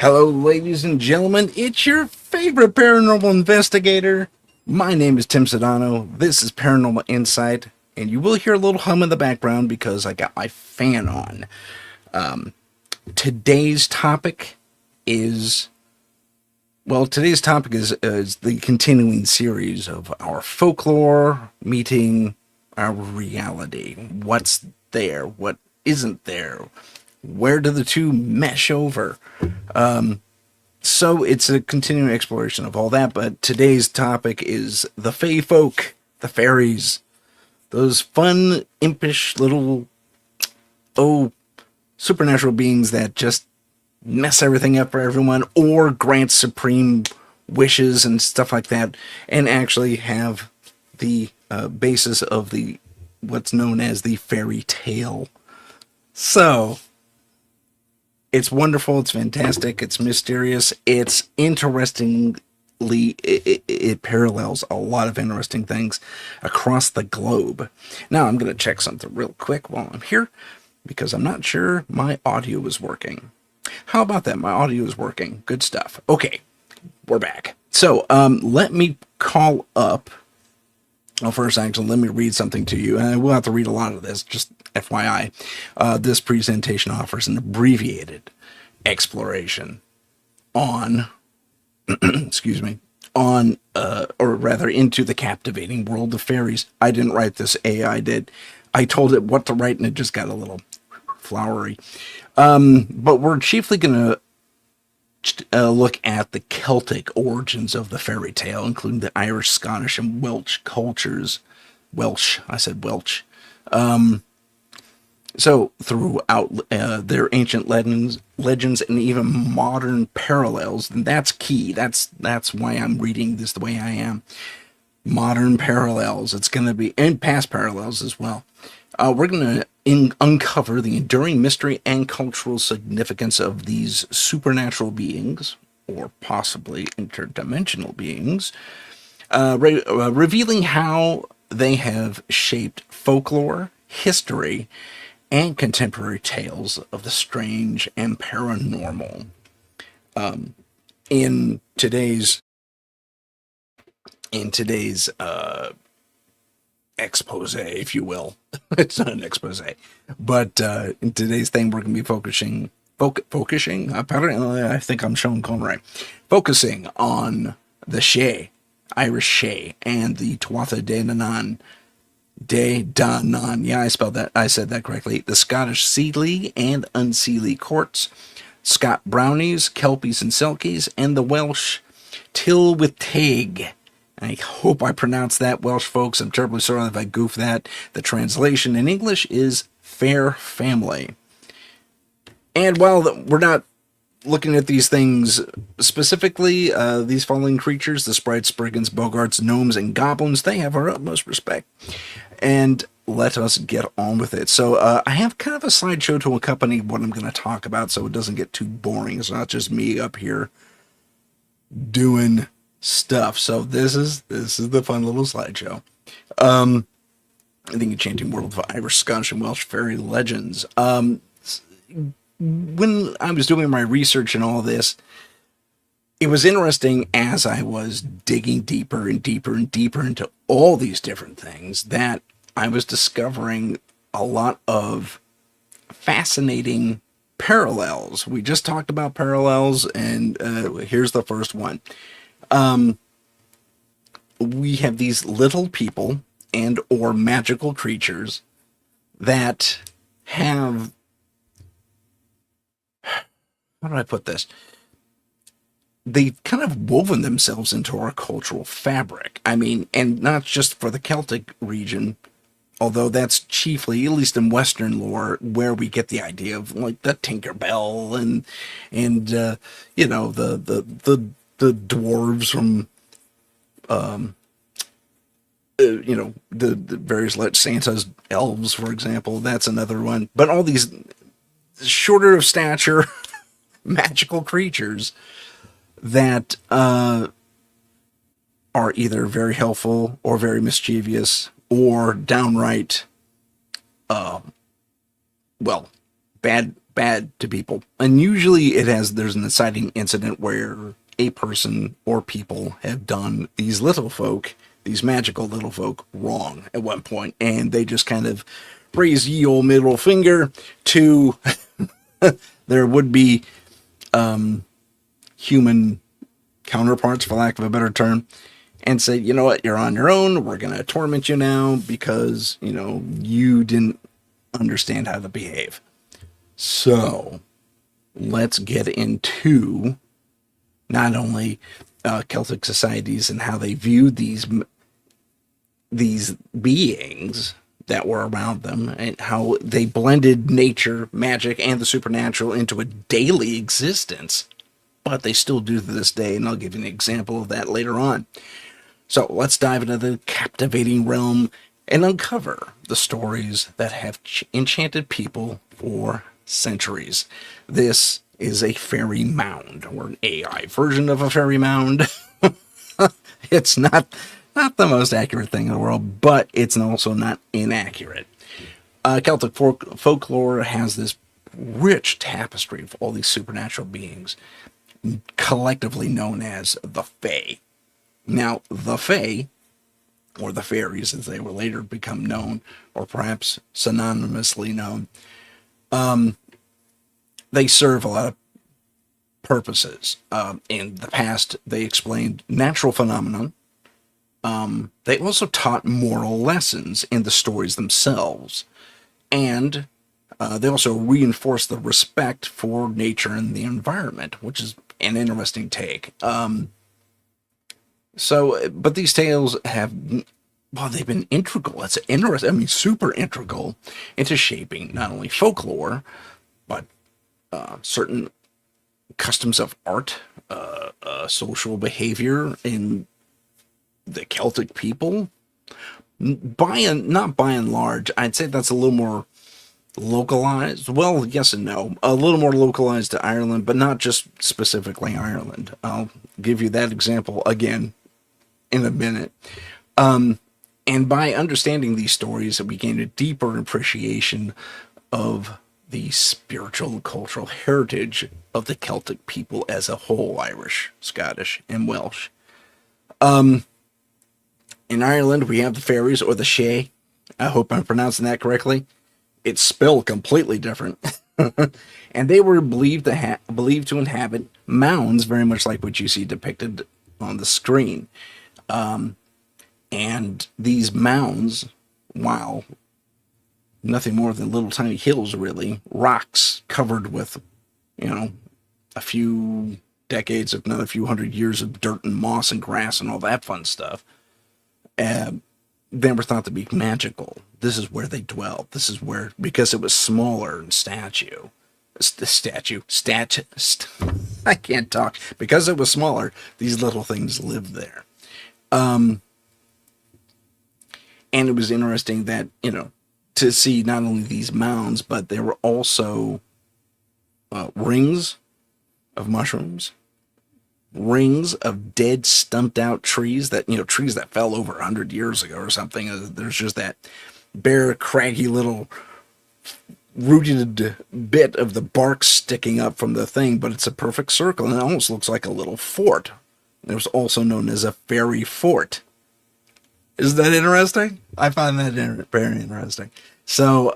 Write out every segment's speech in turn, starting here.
Hello, ladies and gentlemen. It's your favorite paranormal investigator. My name is Tim Sedano. This is Paranormal Insight, and you will hear a little hum in the background because I got my fan on. Today's topic is today's topic is the continuing series of our folklore meeting our reality. What's there? What isn't there? Where do the two mesh over? So it's a continuing exploration of all that, but today's topic is the Fey folk, the fairies, those fun, impish little, supernatural beings that just mess everything up for everyone or grant supreme wishes and stuff like that, and actually have the basis of the what's known as the fairy tale. So it's wonderful, it's fantastic, it's mysterious, it's interestingly, it parallels a lot of interesting things across the globe. Now, I'm going to check something real quick while I'm here, because I'm not sure my audio is working. How about that? My audio is working. Good stuff. Okay, we're back. So, let me call up. Well, first, actually, let me read something to you. And I will have to read a lot of this, just FYI. This presentation offers an abbreviated exploration on, excuse me, on, or rather, into the captivating world of fairies. I didn't write this, AI did. I told it what to write, and it just got a little flowery. But we're chiefly going to look at the Celtic origins of the fairy tale, including the Irish, Scottish, and Welsh cultures. Welsh, I said Welsh. So throughout their ancient legends, and even modern parallels, and that's key. That's why I'm reading this the way I am. Modern parallels. It's going to be, and past parallels as well. We're going to uncover the enduring mystery and cultural significance of these supernatural beings, or possibly interdimensional beings, revealing how they have shaped folklore, history, and contemporary tales of the strange and paranormal. In today's expose, if you will. It's not an expose, but in today's thing, we're going to be focusing. Apparently, I think I'm showing Colin right. Focusing on the Shay, Irish Shay, and the Tuatha De Danann. Yeah, I said that correctly. The Scottish Seelie and Unseelie courts, Scott Brownies, Kelpies and Selkies, and the Welsh Tilwitheg. I hope I pronounced that, Welsh folks. I'm terribly sorry if I goof that. The translation in English is Fair Family. And while we're not looking at these things specifically, these following creatures, the sprites, brigands, bogarts, gnomes, and goblins, they have our utmost respect. And let us get on with it. So I have kind of a slideshow to accompany what I'm going to talk about so it doesn't get too boring. It's not just me up here doing stuff. So this is the fun little slideshow. I think Enchanting World of Irish, Scottish, and Welsh fairy legends. When I was doing my research and all this, it was interesting as I was digging deeper and deeper and deeper into all these different things that I was discovering a lot of fascinating parallels. We just talked about parallels, and here's the first one. We have these little people and or magical creatures that have, how do I put this? They've kind of woven themselves into our cultural fabric. I mean, and not just for the Celtic region, although that's chiefly, at least in Western lore, where we get the idea of like the Tinkerbell and you know, the dwarves from you know, the various Santa's elves, for example. That's another one. But all these shorter of stature magical creatures that are either very helpful or very mischievous or downright bad bad to people. And usually there's an inciting incident where a person or people have done these little folk, these magical little folk, wrong at one point, and they just kind of raise ye old middle finger to their would-be human counterparts, for lack of a better term, and say, you know what, you're on your own. We're going to torment you now because, you didn't understand how to behave. So let's get into not only Celtic societies and how they viewed these beings that were around them, and how they blended nature, magic, and the supernatural into a daily existence. But they still do to this day, and I'll give you an example of that later on. So let's dive into the captivating realm and uncover the stories that have enchanted people for centuries. This is a fairy mound, or an AI version of a fairy mound. It's not the most accurate thing in the world, but it's also not inaccurate. Celtic folklore has this rich tapestry of all these supernatural beings, collectively known as the Fae. Now, the Fae, or the fairies as they will later become known, or perhaps synonymously known, they serve a lot of purposes. In the past, they explained natural phenomena. They also taught moral lessons in the stories themselves. And they also reinforced the respect for nature and the environment, which is an interesting take. But these tales they've been integral. It's interesting. I mean, super integral into shaping not only folklore, but certain customs of art, social behavior in the Celtic people. Not by and large, I'd say that's a little more localized. Well, yes and no. A little more localized to Ireland, but not just specifically Ireland. I'll give you that example again in a minute. And by understanding these stories, we gain a deeper appreciation of the spiritual and cultural heritage of the Celtic people as a whole, Irish, Scottish, and Welsh. In Ireland, we have the fairies, or the Shay. I hope I'm pronouncing that correctly. It's spelled completely different. And they were believed to inhabit mounds, very much like what you see depicted on the screen. And these mounds, while nothing more than little tiny hills, really, rocks covered with, a few decades, if not a few hundred years of dirt and moss and grass and all that fun stuff, they were thought to be magical. This is where they dwelled. This is where, because it was smaller in I can't talk. Because it was smaller, these little things lived there. And it was interesting that, to see not only these mounds, but there were also rings of mushrooms, rings of dead, stumped out trees trees that fell over 100 years ago or something. There's just that bare, craggy little rooted bit of the bark sticking up from the thing, but it's a perfect circle, and it almost looks like a little fort. It was also known as a fairy fort. Isn't that interesting? I find that very interesting. So,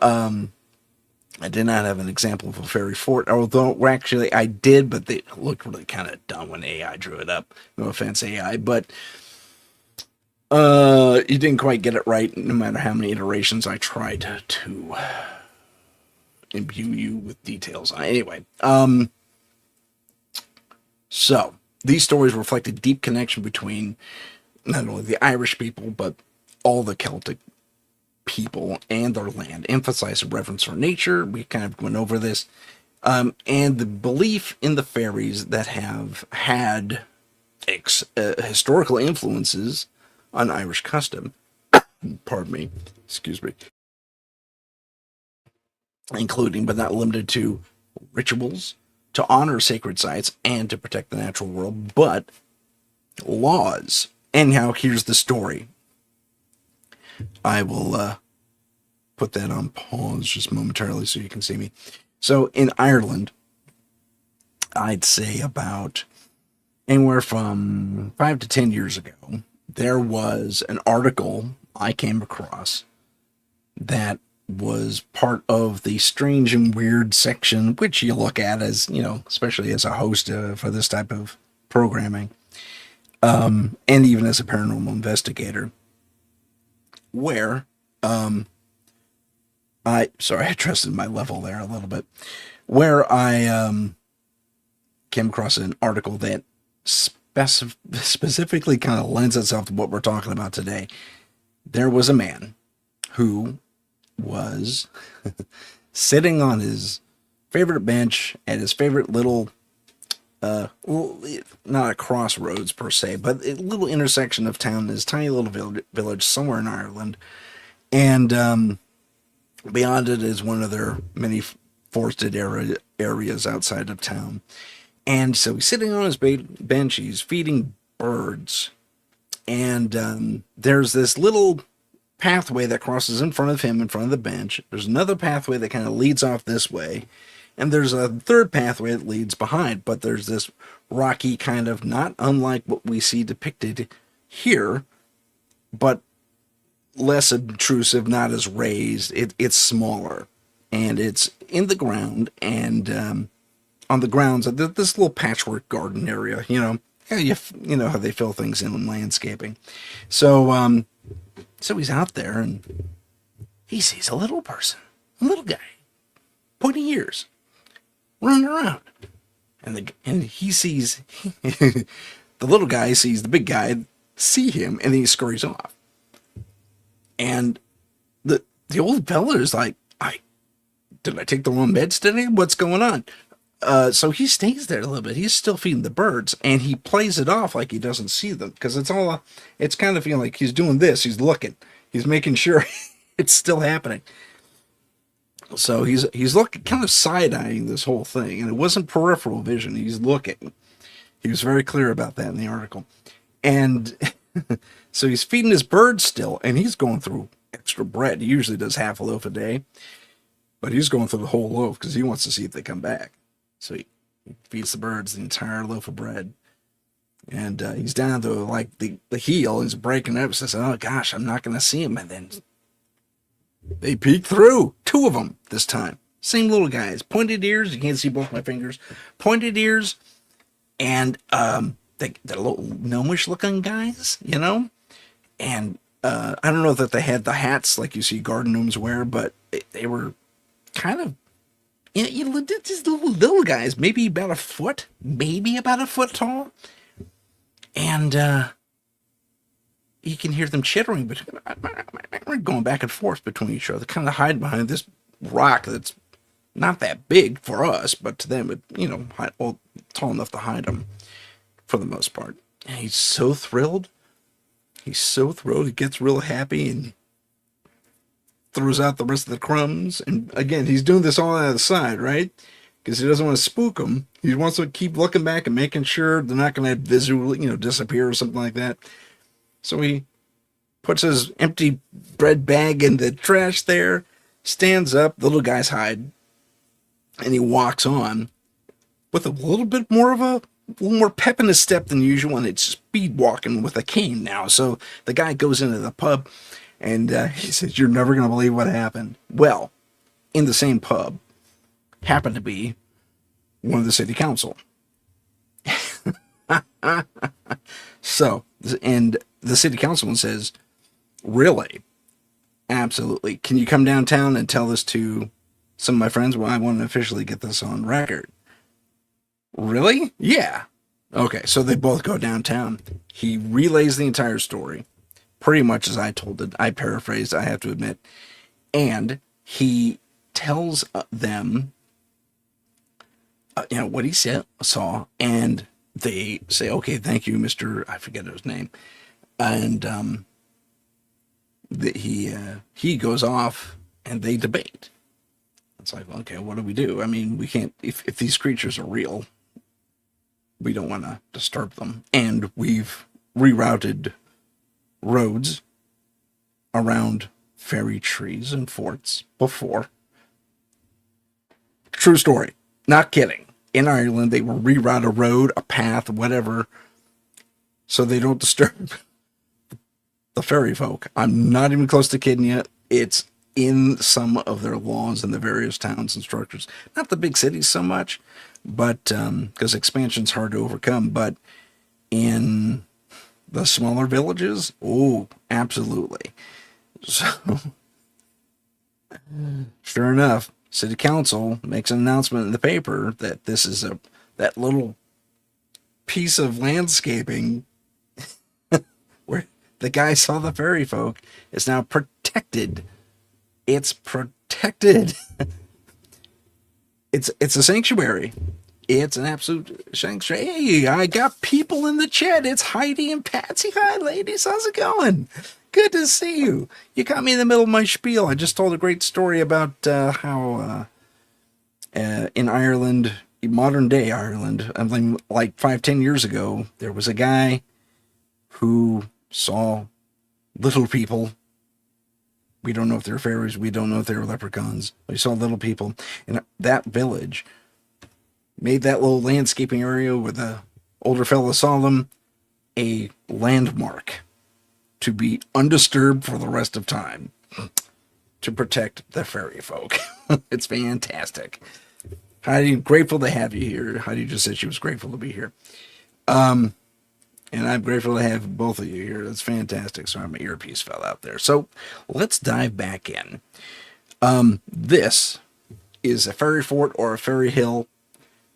I did not have an example of a fairy fort, although actually I did, but they looked really kind of dumb when AI drew it up. No offense, AI, but you didn't quite get it right, no matter how many iterations I tried to imbue you with details. Anyway, so these stories reflect a deep connection between not only the Irish people, but all the Celtic people and their land, emphasize a reverence for nature. We kind of went over this, and the belief in the fairies that have had historical influences on Irish custom. Pardon me, excuse me, including but not limited to rituals to honor sacred sites and to protect the natural world, but laws. And now here's the story. I will put that on pause just momentarily so you can see me. So in Ireland, I'd say about anywhere from 5 to 10 years ago, there was an article I came across that was part of the strange and weird section, which you look at as, especially as a host for this type of programming, and even as a paranormal investigator, where I trusted my level there a little bit, where I came across an article that specifically kind of lends itself to what we're talking about today. There was a man who was sitting on his favorite bench at his favorite little, well, not a crossroads per se, but a little intersection of town, this tiny little village somewhere in Ireland. And beyond it is one of their many forested areas outside of town. And so he's sitting on his bench, he's feeding birds. And there's this little pathway that crosses in front of him, in front of the bench. There's another pathway that kind of leads off this way. And there's a third pathway that leads behind. But there's this rocky kind of, not unlike what we see depicted here, but less intrusive, not as raised. It's smaller. And it's in the ground. And on the grounds of this little patchwork garden area, you know how they fill things in landscaping. So he's out there and he sees a little person, a little guy, pointy ears, running around, and he sees the little guy sees the big guy see him, and then he scurries off. And the old fella is like, did I take the wrong meds today? What's going on? So he stays there a little bit. He's still feeding the birds, and he plays it off like he doesn't see them, because it's kind of feeling like he's doing this. He's looking. He's making sure it's still happening. So he's looking, kind of side-eyeing this whole thing, and it wasn't peripheral vision. He's looking. He was very clear about that in the article. And so he's feeding his birds still, and he's going through extra bread. He usually does half a loaf a day, but he's going through the whole loaf because he wants to see if they come back. So he feeds the birds the entire loaf of bread. And he's down to like the heel. He's breaking up. Says, "Oh gosh, I'm not going to see him." And then they peek through. Two of them this time. Same little guys. Pointed ears. You can't see both my fingers. Pointed ears. And they're little gnomish looking guys, And I don't know that they had the hats like you see garden gnomes wear, but they were kind of, just little guys, maybe about a foot tall. And you can hear them chittering, but going back and forth between each other, kind of hide behind this rock that's not that big for us, but to them, tall enough to hide them for the most part. And he's so thrilled. He gets real happy and throws out the rest of the crumbs. And again, he's doing this all out of the side, right? Because he doesn't want to spook them. He wants to keep looking back and making sure they're not going to visually, disappear or something like that. So he puts his empty bread bag in the trash there, stands up, the little guys hide, and he walks on with a little more pep in his step than usual, and it's speed walking with a cane now. So the guy goes into the pub, and he says, "You're never going to believe what happened." Well, in the same pub happened to be one of the city council. So, and the city councilman says, "Really? Absolutely. Can you come downtown and tell this to some of my friends? Well, I want to officially get this on record." "Really?" "Yeah." Okay, so they both go downtown. He relays the entire story, pretty much as I told it. I paraphrased, I have to admit. And he tells them, what he saw, and they say, "Okay, thank you, Mr. I forget his name." And he goes off, and they debate. It's like, okay, what do we do? I mean, we can't, if these creatures are real, we don't want to disturb them. And we've rerouted roads around fairy trees and forts before. True story. Not kidding. In Ireland, they will reroute a road, a path, whatever, so they don't disturb the fairy folk. I'm not even close to kidding you. It's in some of their laws in the various towns and structures. Not the big cities so much, but because expansion's hard to overcome. But in the smaller villages, oh, absolutely. So, sure enough, city council makes an announcement in the paper that this is that little piece of landscaping where the guy saw the fairy folk is now protected. It's protected. It's a sanctuary. It's an absolute sanctuary. Hey, I got people in the chat. It's Heidi and Patsy. Hi, ladies. How's it going? Good to see you. You got me in the middle of my spiel. I just told a great story about how in Ireland, modern day Ireland, I mean, like 5-10 years ago, there was a guy who saw little people. We don't know if they're fairies. We don't know if they're leprechauns. We saw little people in that village. Made that little landscaping area where the older fella saw them a landmark to be undisturbed for the rest of time to protect the fairy folk. It's fantastic. Heidi, grateful to have you here. Heidi just said she was grateful to be here. And I'm grateful to have both of you here. That's fantastic. Sorry, my earpiece fell out there. So let's dive back in. This is a fairy fort or a fairy hill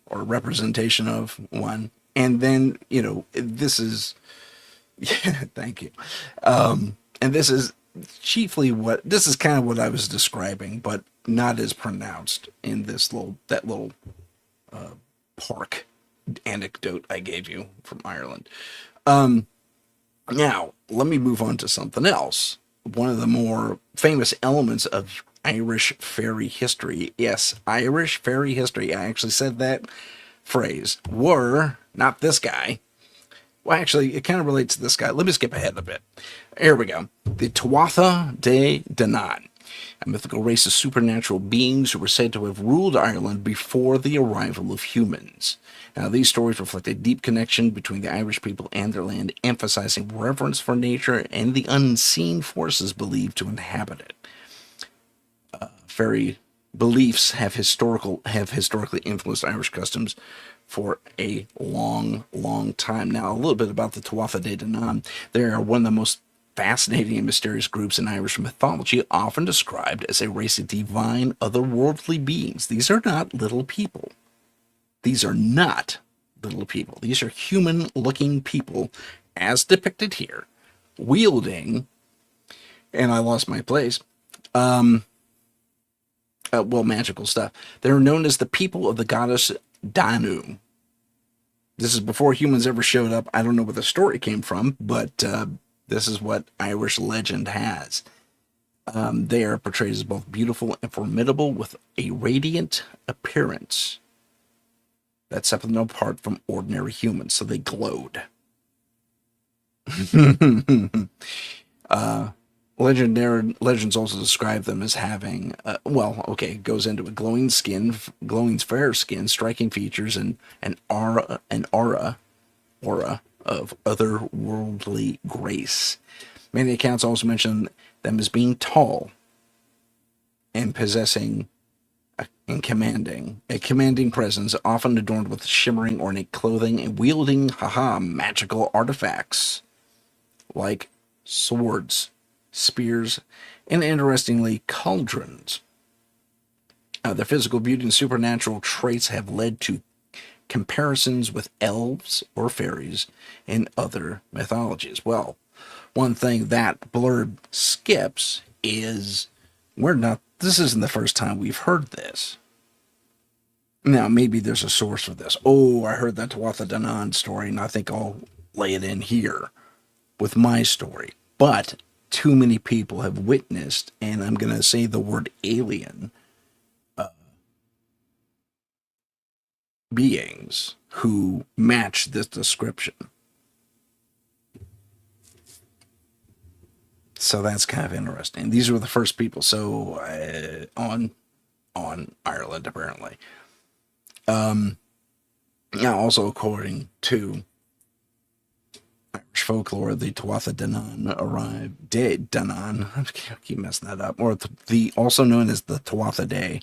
or a representation of one. And then, this is, yeah, thank you. And this is this is kind of what I was describing, but not as pronounced in that little park anecdote I gave you from Ireland. Now, let me move on to something else. One of the more famous elements of Irish fairy history. Yes, Irish fairy history. I actually said that phrase. Were not this guy. Well, actually, it kind of relates to this guy. Let me skip ahead a bit. Here we go. The Tuatha De Danann, a mythical race of supernatural beings who were said to have ruled Ireland before the arrival of humans. Now, these stories reflect a deep connection between the Irish people and their land, emphasizing reverence for nature and the unseen forces believed to inhabit it. Fairy beliefs have historically influenced Irish customs for a long, long time. Now, a little bit about the Tuatha De Danann. They are one of the most fascinating and mysterious groups in Irish mythology, often described as a race of divine, otherworldly beings. These are not little people. These are not little people. These are human-looking people, as depicted here, wielding, and I lost my place, magical stuff. They're known as the people of the goddess Danu. This is before humans ever showed up. I don't know where the story came from, but this is what Irish legend has. They are portrayed as both beautiful and formidable with a radiant appearance that set them apart from ordinary humans, so they glowed. Legends also describe them as having, goes into a glowing skin, glowing fair skin, striking features, and an aura of otherworldly grace. Many accounts also mention them as being tall and possessing a commanding presence, often adorned with shimmering ornate clothing and wielding, magical artifacts like swords, spears, and interestingly, cauldrons. Their physical beauty and supernatural traits have led to comparisons with elves or fairies in other mythologies. Well, one thing that blurb skips is this isn't the first time we've heard this. Now, maybe there's a source for this. Oh, I heard that Tuatha De Danann story, and I think I'll lay it in here with my story. But too many people have witnessed, and I'm going to say the word alien, beings who match this description. So that's kind of interesting. These were the first people on Ireland, apparently. Now, also according to Irish folklore, the Tuatha Danann arrived. Danann, I keep messing that up. Or the also known as the Tuatha Day,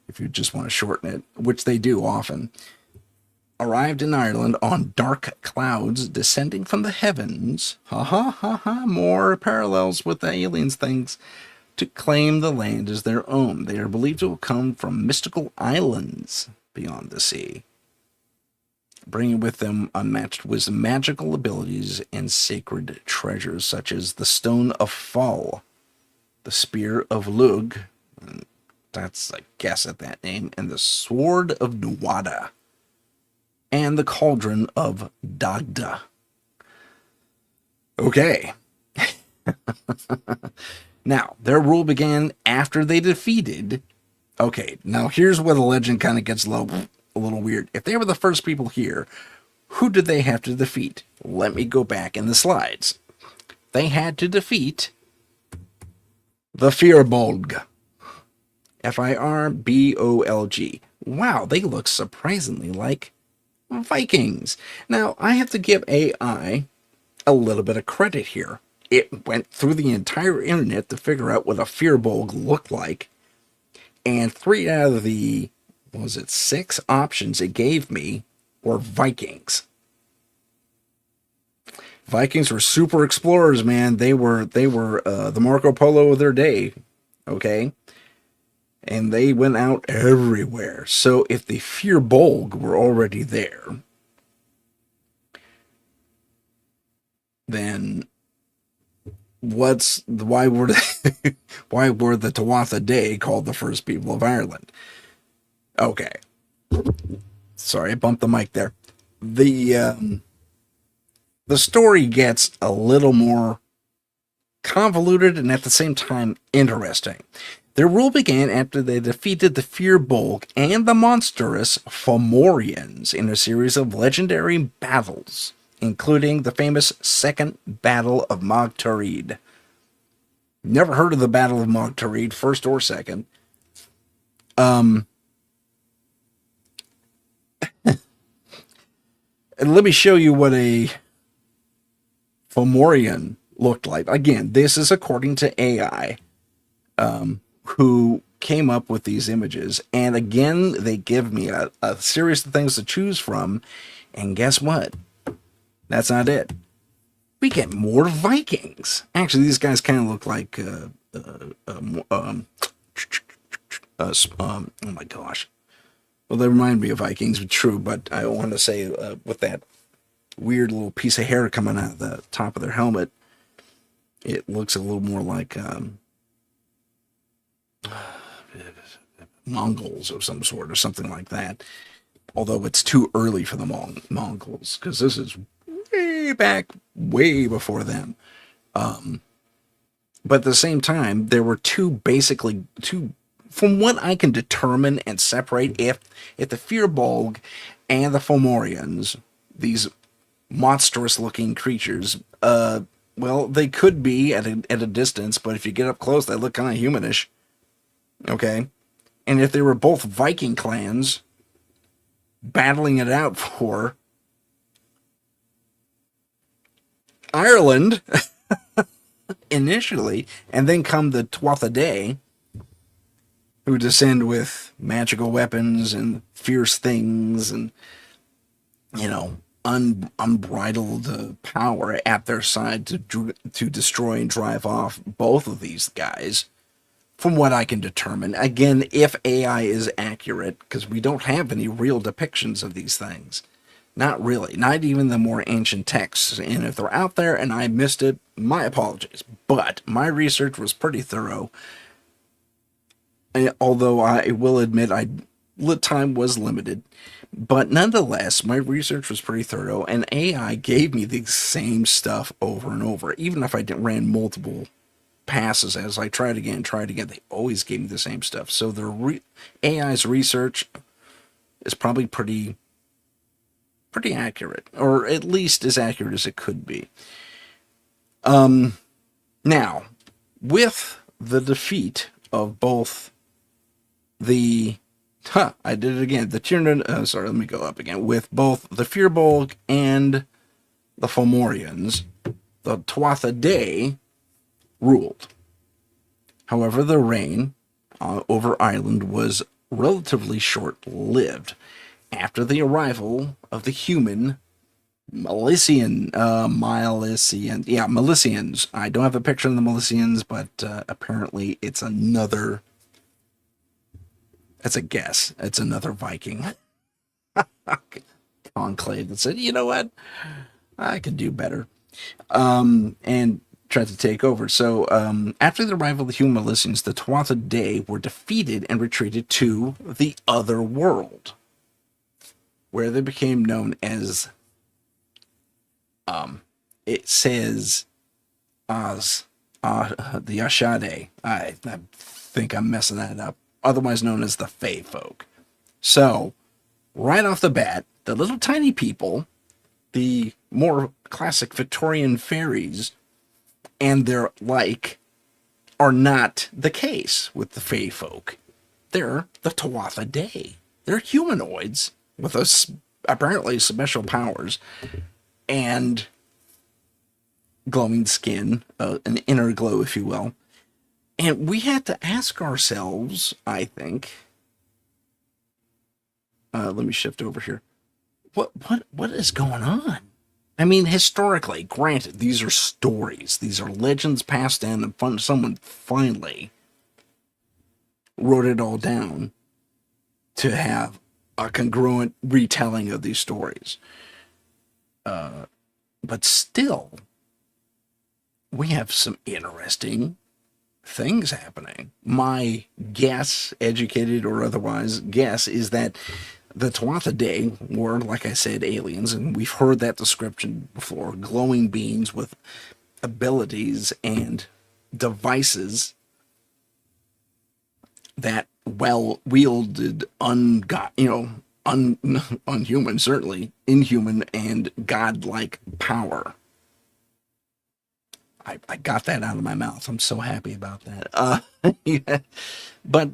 if you just want to shorten it, which they do often, arrived in Ireland on dark clouds descending from the heavens. Ha ha ha ha! More parallels with the aliens things. To claim the land as their own. They are believed to have come from mystical islands beyond the sea, bringing with them unmatched wisdom, magical abilities, and sacred treasures such as the Stone of Fall, the Spear of Lug, that's I guess at that name, and the Sword of Nuada, and the Cauldron of Dagda. Okay. Now, their rule began after they defeated. Okay, now here's where the legend kind of gets a little weird. If they were the first people here, who did they have to defeat? Let me go back in the slides. They had to defeat the Firbolg. Firbolg. Wow, they look surprisingly like Vikings. Now, I have to give AI a little bit of credit here. It went through the entire internet to figure out what a Firbolg looked like. And 3 out of the, 6 options it gave me were Vikings. Vikings were super explorers, man. They were the Marco Polo of their day, okay? And they went out everywhere. So if the Firbolg were already there, then why were the Tuatha Dé called the first people of Ireland? Okay, sorry, I bumped the mic there. The story gets a little more convoluted and at the same time interesting. Their rule began after they defeated the Firbolg and the monstrous Fomorians in a series of legendary battles, including the famous Second Battle of Mag Tuired. Never heard of the Battle of Mag Tuired, first or second. And let me show you what a Fomorian looked like. Again, this is according to AI, who came up with these images. And again, they give me a series of things to choose from. And guess what? That's not it. We get more Vikings. Actually, these guys kind of look like, oh my gosh. Well, they remind me of Vikings, true, but I want to say with that weird little piece of hair coming out of the top of their helmet, it looks a little more like Mongols of some sort or something like that. Although it's too early for the Mongols, because this is way before them. But at the same time, there were two, from what I can determine and separate, if the Firbolg and the Fomorians, these monstrous-looking creatures, well, they could be at a distance, but if you get up close, they look kind of humanish. Okay? And if they were both Viking clans battling it out for Ireland initially, and then come the Tuatha Dé, who descend with magical weapons and fierce things and, unbridled power at their side to destroy and drive off both of these guys, from what I can determine. Again, if AI is accurate, because we don't have any real depictions of these things. Not really. Not even the more ancient texts. And if they're out there and I missed it, my apologies. But my research was pretty thorough. Although I will admit time was limited. But nonetheless, my research was pretty thorough. And AI gave me the same stuff over and over. Even if I ran multiple passes as I tried again, they always gave me the same stuff. So the AI's research is probably pretty accurate, or at least as accurate as it could be. Now, with the defeat of both the Huh, I did it again. The Tiernan, sorry, let me go up again. With both the Firbolg and the Fomorians, the Tuatha Dé ruled. However, their reign over Ireland was relatively short-lived. After the arrival of the human Milesians. I don't have a picture of the Milesians, but apparently it's another. That's a guess. It's another Viking conclave that said, you know what, I could do better, and tried to take over. So after the arrival of the human Milesians, the Tuatha Dé were defeated and retreated to the other world, where they became known as it says the Ashade. I think I'm messing that up. Otherwise known as the Fae folk. So, right off the bat, the little tiny people, the more classic Victorian fairies, and their like, are not the case with the Fae folk. They're the Tuatha Dé. They're humanoids with apparently special powers and glowing skin, an inner glow, if you will. And we had to ask ourselves, I think, let me shift over here. What is going on? I mean, historically, granted, these are stories. These are legends passed down, and someone finally wrote it all down to have a congruent retelling of these stories. But still, we have some interesting things happening. My guess, educated or otherwise, guess is that the Tuatha Dé were, like I said, aliens, and we've heard that description before. Glowing beings with abilities and devices that wielded unhuman, certainly inhuman and godlike power. I got that out of my mouth. I'm so happy about that. Yeah. But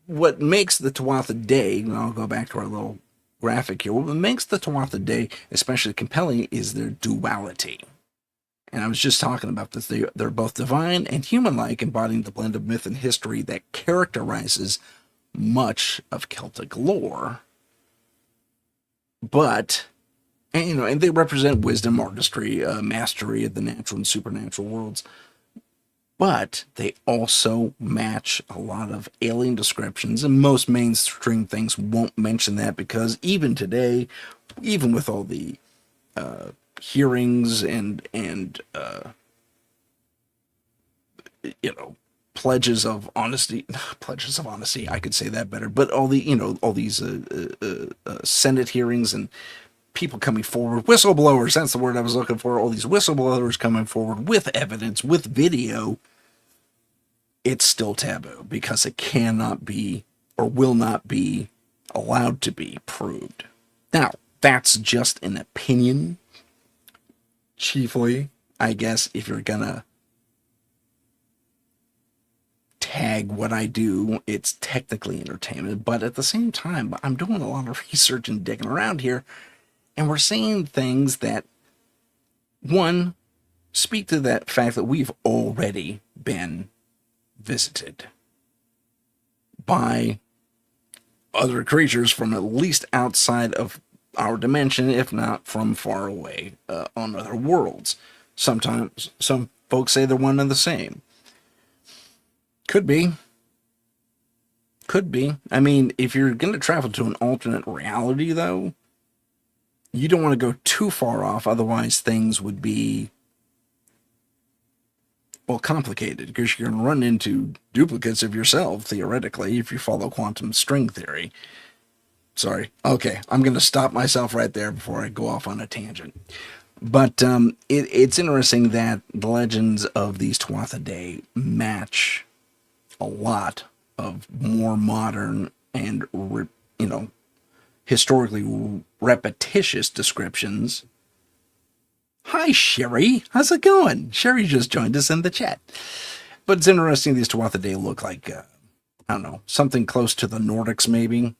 what makes the Tuatha Dé, and I'll go back to our little graphic here, what makes the Tuatha Dé especially compelling is their duality. And I was just talking about this. They're both divine and human-like, embodying the blend of myth and history that characterizes much of Celtic lore. But... and they represent wisdom, artistry, mastery of the natural and supernatural worlds. But they also match a lot of alien descriptions, and most mainstream things won't mention that because even today, even with all the hearings and pledges of honesty, I could say that better. But all these Senate hearings and people coming forward, whistleblowers, that's the word I was looking for, all these whistleblowers coming forward with evidence, with video, it's still taboo because it cannot be or will not be allowed to be proved. Now, that's just an opinion, chiefly, I guess, if you're gonna tag what I do, it's technically entertainment, but at the same time, I'm doing a lot of research and digging around here. And we're seeing things that, one, speak to that fact that we've already been visited by other creatures from at least outside of our dimension, if not from far away on other worlds. Sometimes some folks say they're one and the same. Could be. Could be. I mean, if you're going to travel to an alternate reality, though, you don't want to go too far off, otherwise things would be, well, complicated, because you're going to run into duplicates of yourself, theoretically, if you follow quantum string theory. Sorry. Okay, I'm going to stop myself right there before I go off on a tangent. But it's interesting that the legends of these Tuatha Dé match a lot of more modern and, historically repetitious descriptions. Hi, Sherry. How's it going? Sherry just joined us in the chat. But it's interesting these Tuatha Dé look like I don't know, something close to the Nordics, maybe.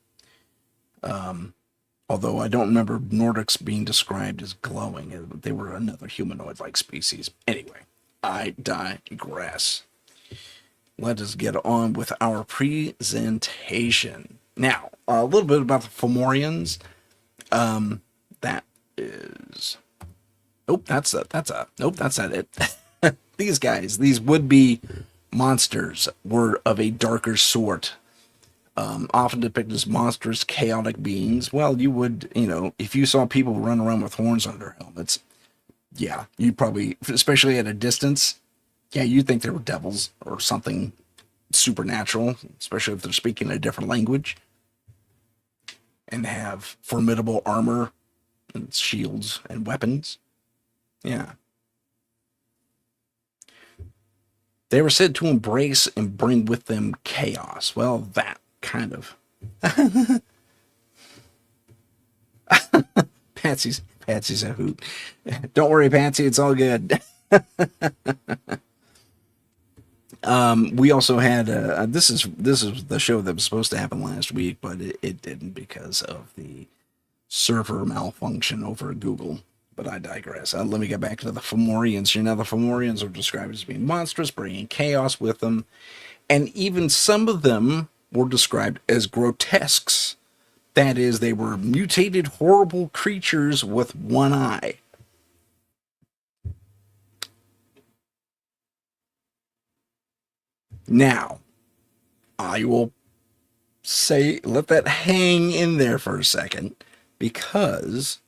Although I don't remember Nordics being described as glowing. They were another humanoid-like species. Anyway, I digress. Let us get on with our presentation. Now, a little bit about the Fomorians. That is... Nope, that's not it. These guys, these would-be monsters, were of a darker sort. Often depicted as monstrous, chaotic beings. Well, you would, if you saw people run around with horns on their helmets, yeah, you'd probably, especially at a distance, yeah, you'd think they were devils or something supernatural, especially if they're speaking a different language and have formidable armor and shields and weapons. Yeah. They were said to embrace and bring with them chaos. Well, that kind of. Patsy's a hoot. Don't worry, Patsy, it's all good. We also had this is the show that was supposed to happen last week, but it didn't because of the server malfunction over at Google. But I digress. Let me get back to the Fomorians. The Fomorians are described as being monstrous, bringing chaos with them, and even some of them were described as grotesques. That is, they were mutated, horrible creatures with one eye. Now, I will say, let that hang in there for a second, because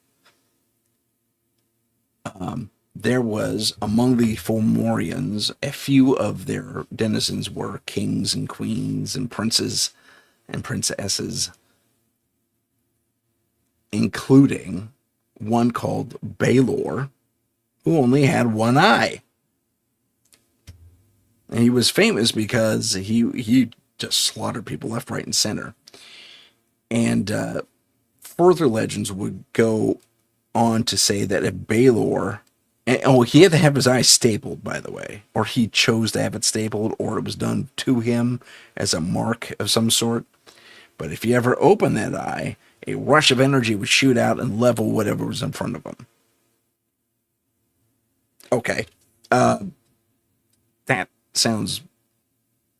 there was, among the Fomorians, a few of their denizens were kings and queens and princes and princesses, including one called Baelor, who only had one eye. And he was famous because he just slaughtered people left, right, and center. And further legends would go on to say that if Baelor, he had to have his eye stapled, by the way, or he chose to have it stapled, or it was done to him as a mark of some sort. But if you ever open that eye, a rush of energy would shoot out and level whatever was in front of him. Okay. That sounds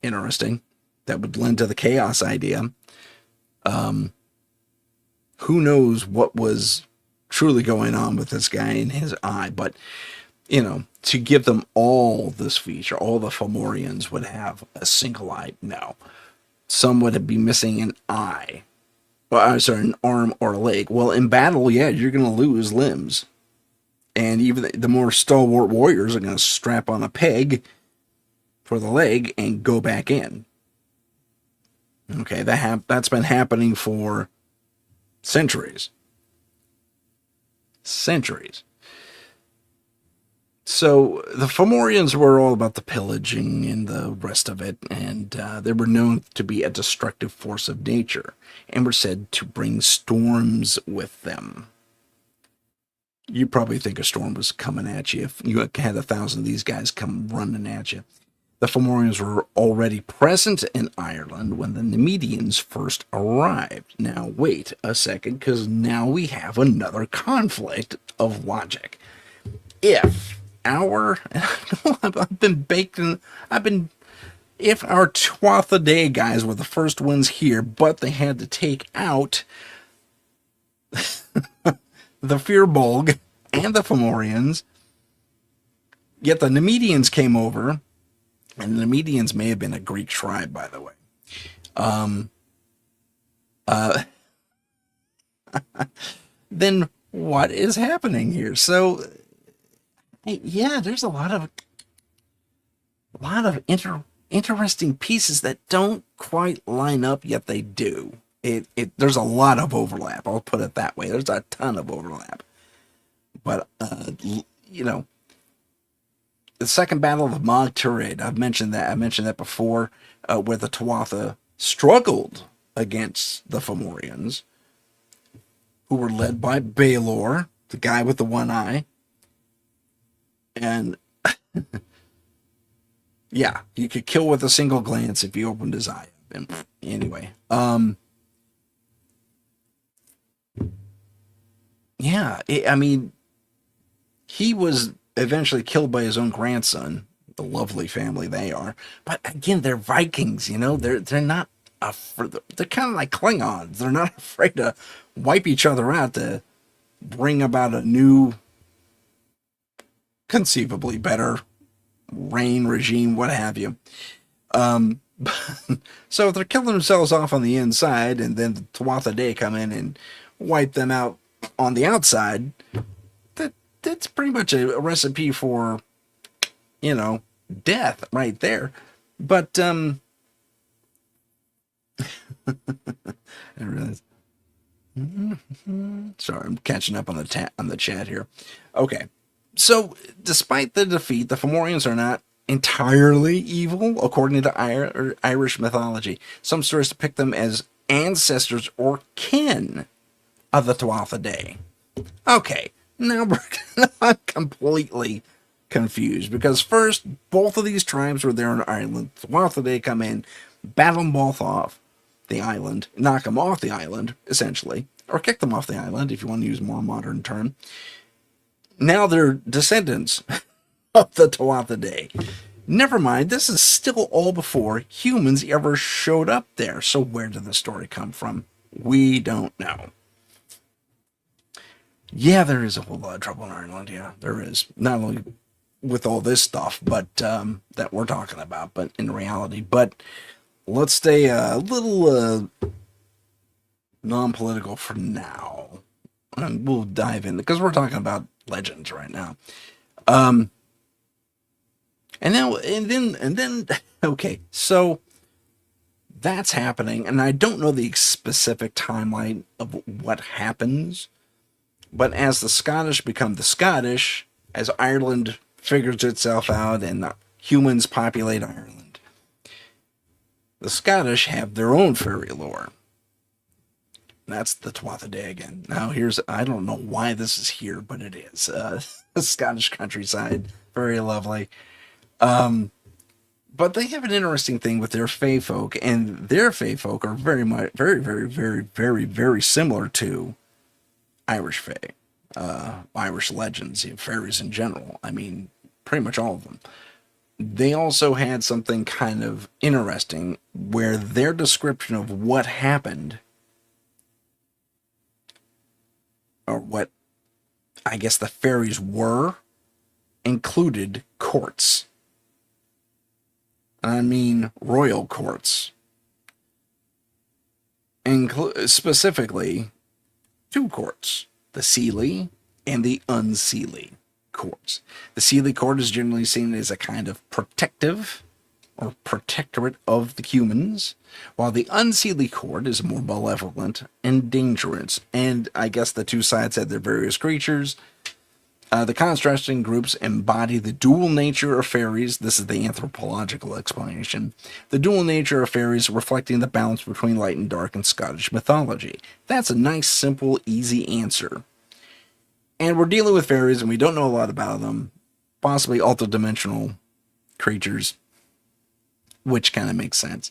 interesting. That would lend to the chaos idea. Who knows what was truly going on with this guy in his eye, but to give them all this feature, all the Fomorians would have a single eye. No, some would be missing an eye, an arm or a leg. Well, in battle, yeah, you're going to lose limbs, and even the more stalwart warriors are going to strap on a peg for the leg and go back in. Okay, that's been happening for centuries. So the Fomorians were all about the pillaging and the rest of it, and they were known to be a destructive force of nature, and were said to bring storms with them. You probably think a storm was coming at you if you had 1,000 of these guys come running at you. The Fomorians were already present in Ireland when the Nemedians first arrived. Now, wait a second, because now we have another conflict of logic. If our Tuatha Dé guys were the first ones here, but they had to take out the Firbolg and the Fomorians, yet the Nemedians came over, and the Nemedians may have been a Greek tribe, by the way. Then what is happening here? So, yeah, there's a lot of interesting pieces that don't quite line up, yet they do. There's a lot of overlap. I'll put it that way. There's a ton of overlap. But the Second Battle of Mag Tuired, I've mentioned that before, where the Tuatha struggled against the Fomorians, who were led by Baelor, the guy with the one eye. And yeah, you could kill with a single glance if you opened his eye. And anyway, yeah, I mean, he was eventually killed by his own grandson. The lovely family they are, but again, they're Vikings. You know, they're not. They're kind of like Klingons. They're not afraid to wipe each other out to bring about a new, conceivably better reign regime, what have you. Um, so if they're killing themselves off on the inside, and then the Tuatha Day come in and wipe them out on the outside, that's pretty much a recipe for, you know, death right there. But I realize, sorry, I'm catching up on the chat here. Okay, so despite the defeat, the Fomorians are not entirely evil, according to Irish mythology. Some stories depict them as ancestors or kin of the Tuatha Day. Okay, now I'm completely confused because first, both of these tribes were there on Ireland. Tuatha Day come in, battle them both off the island, knock them off the island, essentially, or kick them off the island if you want to use a more modern term. Now they're descendants of the Tuatha Day. Never mind, this is still all before humans ever showed up there. So where did the story come from? We don't know. Yeah, there is a whole lot of trouble in Ireland. Yeah, there is. Not only with all this stuff, but that we're talking about, but in reality. But let's stay a little non-political for now, and we'll dive in because we're talking about legends right now. And now, and then, okay, so that's happening, and I don't know the specific timeline of what happens, but as the Scottish become the Scottish, as Ireland figures itself out and humans populate Ireland, the Scottish have their own fairy lore. That's the Tuatha Day again. Now I don't know why this is here, but it is. The Scottish countryside, very lovely. But they have an interesting thing with their fae folk, and their fae folk are very much, very, very, very, very, very similar to Irish fae, Irish legends, fairies in general. I mean, pretty much all of them. They also had something kind of interesting where their description of what happened, or what I guess the fairies were, included courts. I mean, royal courts. Specifically, two courts, the Seelie and the Unseelie courts. The Seelie court is generally seen as a kind of protective or protectorate of the humans, while the Unseelie court is more malevolent and dangerous. And I guess the two sides had their various creatures. The contrasting groups embody the dual nature of fairies. This is the anthropological explanation. The dual nature of fairies reflecting the balance between light and dark in Scottish mythology. That's a nice, simple, easy answer. And we're dealing with fairies, and we don't know a lot about them. Possibly ultra-dimensional creatures, which kind of makes sense.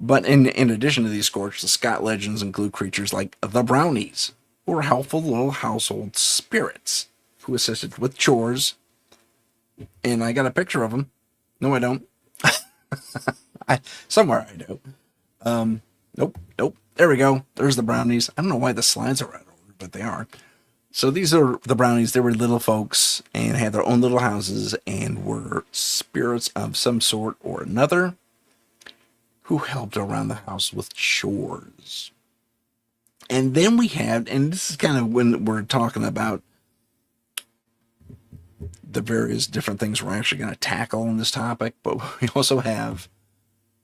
But in addition to these courts, the Scott legends include creatures like the Brownies, who are helpful little household spirits who assisted with chores. And I got a picture of them. No, I don't. Somewhere I do. Nope. There we go. There's the Brownies. I don't know why the slides are out of order, but they are. So these are the Brownies. They were little folks and had their own little houses and were spirits of some sort or another who helped around the house with chores. And then we had, and this is kind of when we're talking about the various different things we're actually going to tackle in this topic, but we also have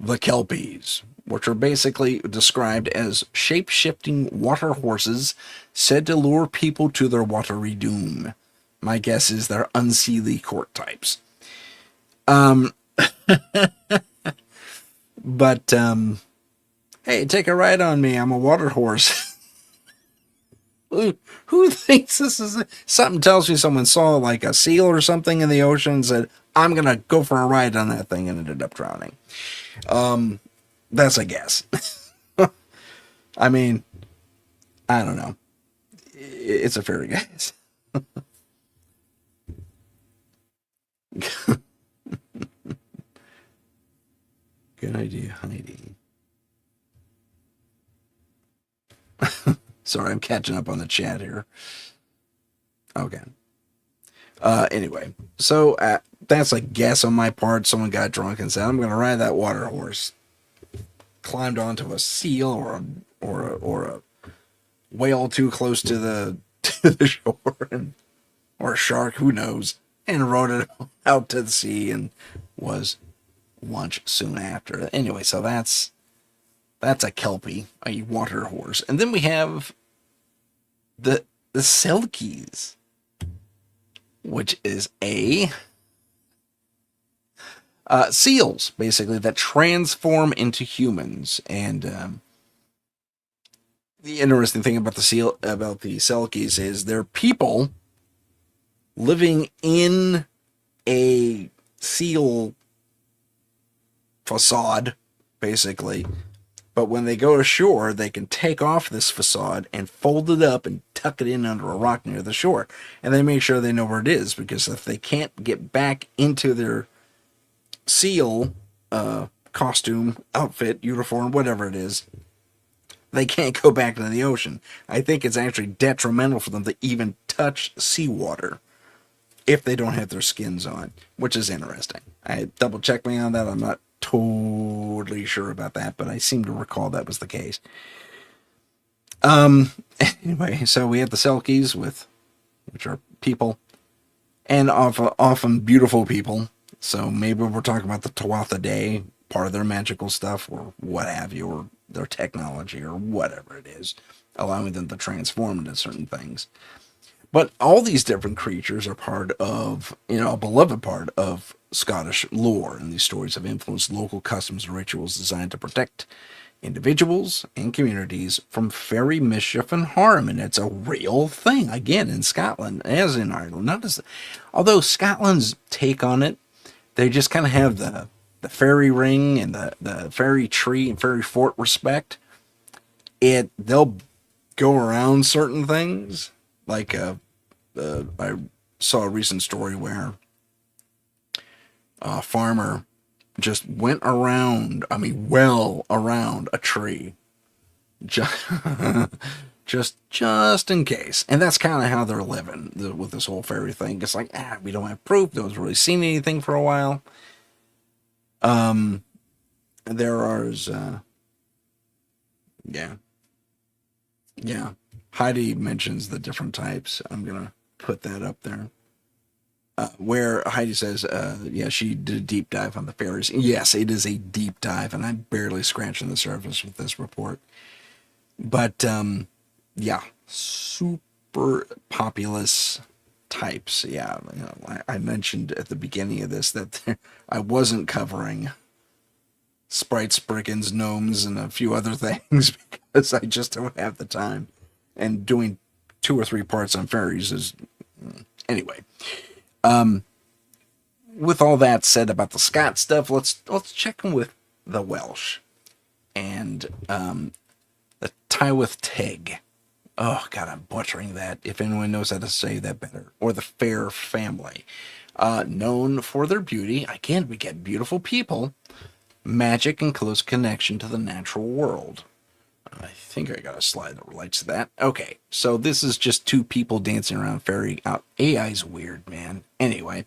the Kelpies, which are basically described as shape-shifting water horses said to lure people to their watery doom. My guess is they're Unseelie court types. But, hey, take a ride on me. I'm a water horse. Who thinks this is something? Tells me someone saw like a seal or something in the ocean and said, I'm going to go for a ride on that thing, and ended up drowning. That's a guess. I mean, I don't know. It's a fair guess. Good idea, Heidi. Sorry, I'm catching up on the chat here. Okay. Anyway, so that's a guess on my part. Someone got drunk and said, "I'm going to ride that water horse." Climbed onto a seal or a whale too close to the to the shore, or a shark, who knows, and rode it out to the sea and was lunch soon after. Anyway, so that's a kelpie, a water horse, and then we have the selkies, which is a seals, basically, that transform into humans. And the interesting thing about the selkies is they're people living in a seal facade, basically. But when they go ashore, they can take off this facade and fold it up and tuck it in under a rock near the shore. And they make sure they know where it is, because if they can't get back into their seal costume, outfit, uniform, whatever it is, they can't go back into the ocean. I think it's actually detrimental for them to even touch seawater if they don't have their skins on, which is interesting. I double checked me on that. I'm not totally sure about that, but I seem to recall that was the case. Anyway, so we have the selkies, which are people, and often beautiful people. So maybe we're talking about the Tuatha Dé, part of their magical stuff, or what have you, or their technology, or whatever it is, allowing them to transform into certain things. But all these different creatures are part of, a beloved part of Scottish lore, and these stories have influenced local customs and rituals designed to protect individuals and communities from fairy mischief and harm. And it's a real thing, again, in Scotland, as in Ireland. Although Scotland's take on it, they just kind of have the fairy ring and the fairy tree and fairy fort respect. They'll go around certain things. Like I saw a recent story where a farmer just went around, well around a tree, just in case. And that's kind of how they're living with this whole fairy thing. It's like, we don't have proof. No one's really seen anything for a while. Yeah. Heidi mentions the different types. I'm going to put that up there. Where Heidi says, she did a deep dive on the fairies. Yes, it is a deep dive, and I'm barely scratching the surface with this report. But, super populous types. Yeah, I mentioned at the beginning of this that I wasn't covering sprites, spriggans, gnomes, and a few other things because I just don't have the time. And doing 2 or 3 parts on fairies is... Anyway. With all that said about the Scott stuff, let's check in with the Welsh. And the Tylwyth Teg. Oh, God, I'm butchering that. If anyone knows how to say that better. Or the Fair Family. Known for their beauty. Again, we get beautiful people. Magic and close connection to the natural world. I think I got a slide that relates to that. Okay, so this is just 2 people dancing around fairy out. AI's weird, man. Anyway,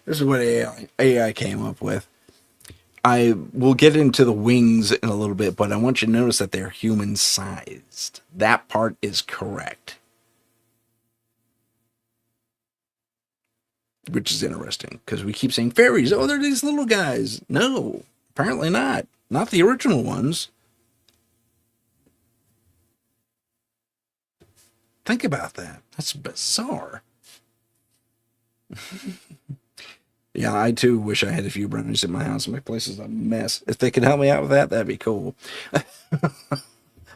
this is what AI came up with. I will get into the wings in a little bit, but I want you to notice that they're human-sized. That part is correct. Which is interesting, because we keep saying fairies. Oh, they're these little guys. No, apparently not. Not the original ones. Think about that. That's bizarre. Yeah, I too wish I had a few brownies in my house. My place is a mess. If they could help me out with that, that'd be cool.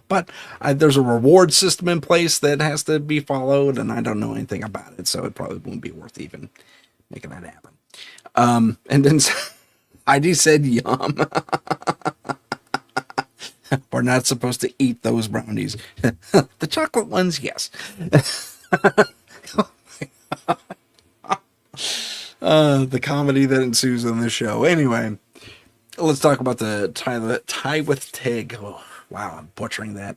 But there's a reward system in place that has to be followed, and I don't know anything about it, so it probably won't be worth even making that happen. And then ID said yum. We're not supposed to eat those brownies. The chocolate ones, yes. The comedy that ensues on this show. Anyway, let's talk about the tie with Tig. Oh, wow, I'm butchering that.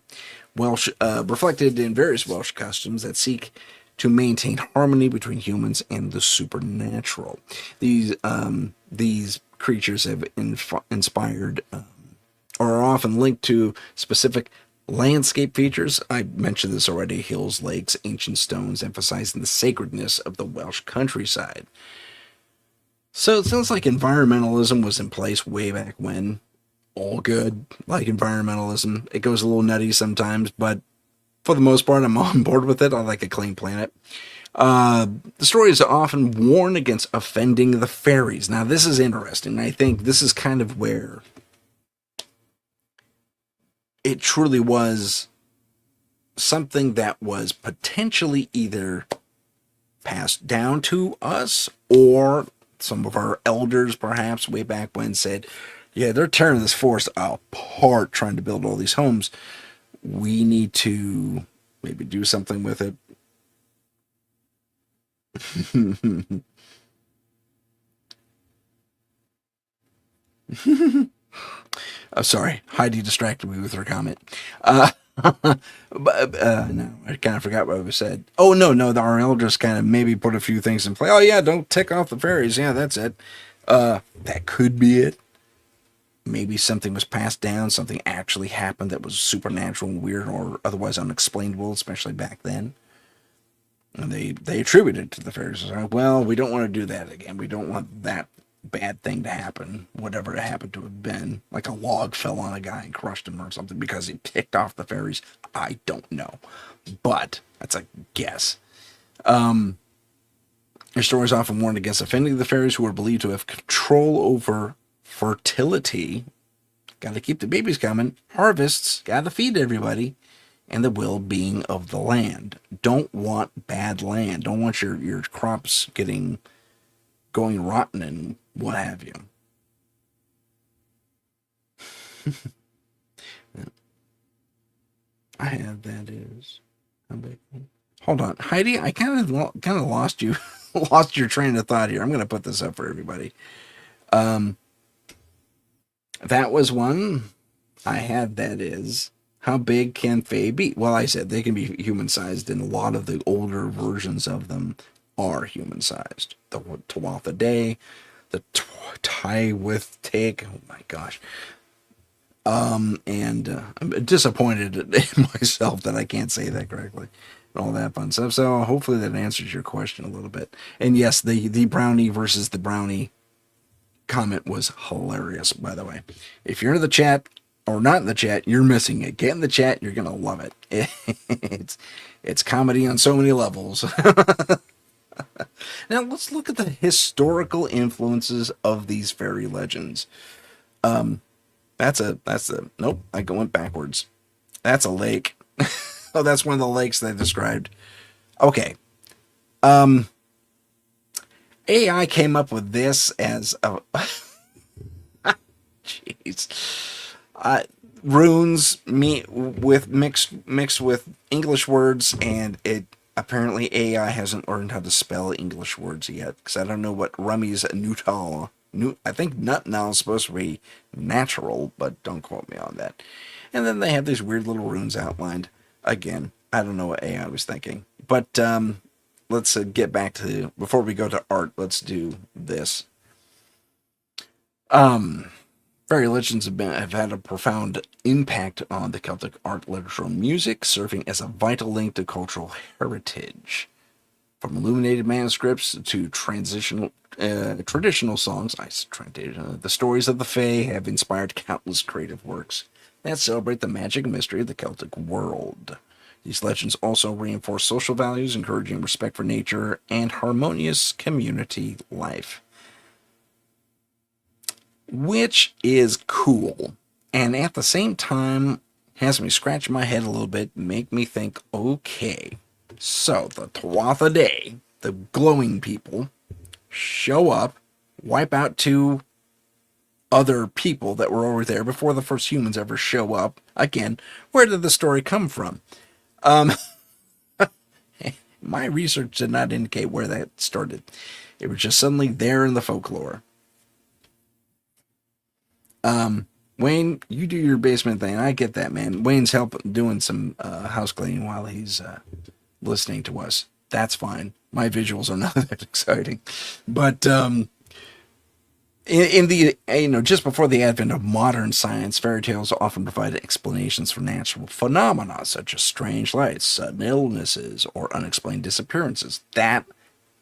Welsh, reflected in various Welsh customs that seek to maintain harmony between humans and the supernatural. These creatures have inspired or are often linked to specific landscape features. I mentioned this already: hills, lakes, ancient stones, emphasizing the sacredness of the Welsh countryside. So it sounds like environmentalism was in place way back when. All good, like environmentalism. It goes a little nutty sometimes, but for the most part, I'm on board with it. I like a clean planet. The story is often warned against offending the fairies. Now, this is interesting. I think this is kind of where it truly was something that was potentially either passed down to us, or some of our elders perhaps way back when said, yeah, they're tearing this forest apart trying to build all these homes. We need to maybe do something with it. Oh, sorry, Heidi distracted me with her comment. No, I kind of forgot what I said. Oh, no, our elders kind of maybe put a few things in play. Oh, yeah, don't tick off the fairies. Yeah, that's it. That could be it. Maybe something was passed down, something actually happened that was supernatural and weird or otherwise unexplainable, especially back then. And they attributed it to the fairies. Well, we don't want to do that again. We don't want that bad thing to happen, whatever it happened to have been. Like a log fell on a guy and crushed him or something because he picked off the fairies. I don't know. But that's a guess. Your stories often warned against offending the fairies, who are believed to have control over fertility. Got to keep the babies coming. Harvests. Got to feed everybody. And the well-being of the land. Don't want bad land. Don't want your crops going rotten and what have you. I have that is. Hold on, Heidi. I kind of lost you, lost your train of thought here. I'm going to put this up for everybody. That was one I had. That is, how big can Fae be? Well, I said they can be human-sized, and a lot of the older versions of them are human-sized. The Tuatha Dé, the tie with take. Oh my gosh. And I'm disappointed in myself that I can't say that correctly and all that fun stuff. So hopefully that answers your question a little bit. And yes, the brownie versus the brownie comment was hilarious, by the way. If you're in the chat or not in the chat, you're missing it. Get in the chat, you're gonna love it. It's comedy on so many levels. Now let's look at the historical influences of these fairy legends. That's a nope, I went backwards. That's a lake. Oh, that's one of the lakes they described. Okay. AI came up with this as a jeez. Runes mixed with English words, and it apparently AI hasn't learned how to spell English words yet, because I don't know what Rummy's Nutal. I think nut now is supposed to be natural, but don't quote me on that. And then they have these weird little runes outlined. Again, I don't know what AI was thinking. But let's get back to, before we go to art, let's do this. Fairy legends have had a profound impact on the Celtic art, literature, and music, serving as a vital link to cultural heritage. From illuminated manuscripts to traditional songs, the stories of the Fae have inspired countless creative works that celebrate the magic and mystery of the Celtic world. These legends also reinforce social values, encouraging respect for nature and harmonious community life, which is cool, and at the same time has me scratch my head a little bit, make me think, okay, so the Tuatha Dé, the glowing people, show up, wipe out two other people that were over there before the first humans ever show up. Again, where did the story come from? My research did not indicate where that started. It was just suddenly there in the folklore. Wayne, you do your basement thing. I get that, man. Wayne's doing some house cleaning while he's listening to us. That's fine. My visuals are not that exciting, but in the just before the advent of modern science, fairy tales often provided explanations for natural phenomena such as strange lights, sudden illnesses, or unexplained disappearances. That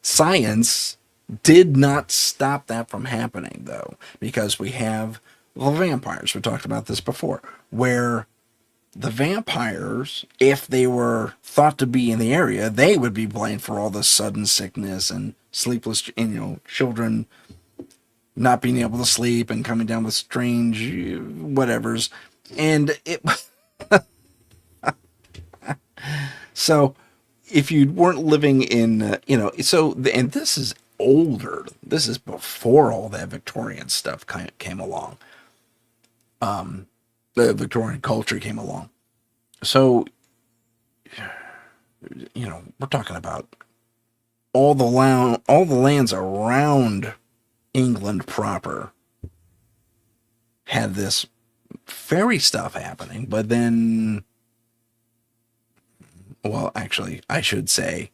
science did not stop that from happening, though, because we have the vampires. We talked about this before, where the vampires, if they were thought to be in the area, they would be blamed for all the sudden sickness and sleepless, children not being able to sleep and coming down with strange whatevers. And it, so if you weren't living in, and this is older, this is before all that Victorian stuff came along. The Victorian culture came along. So, we're talking about all the lands around England proper had this fairy stuff happening, but then, well, actually, I should say,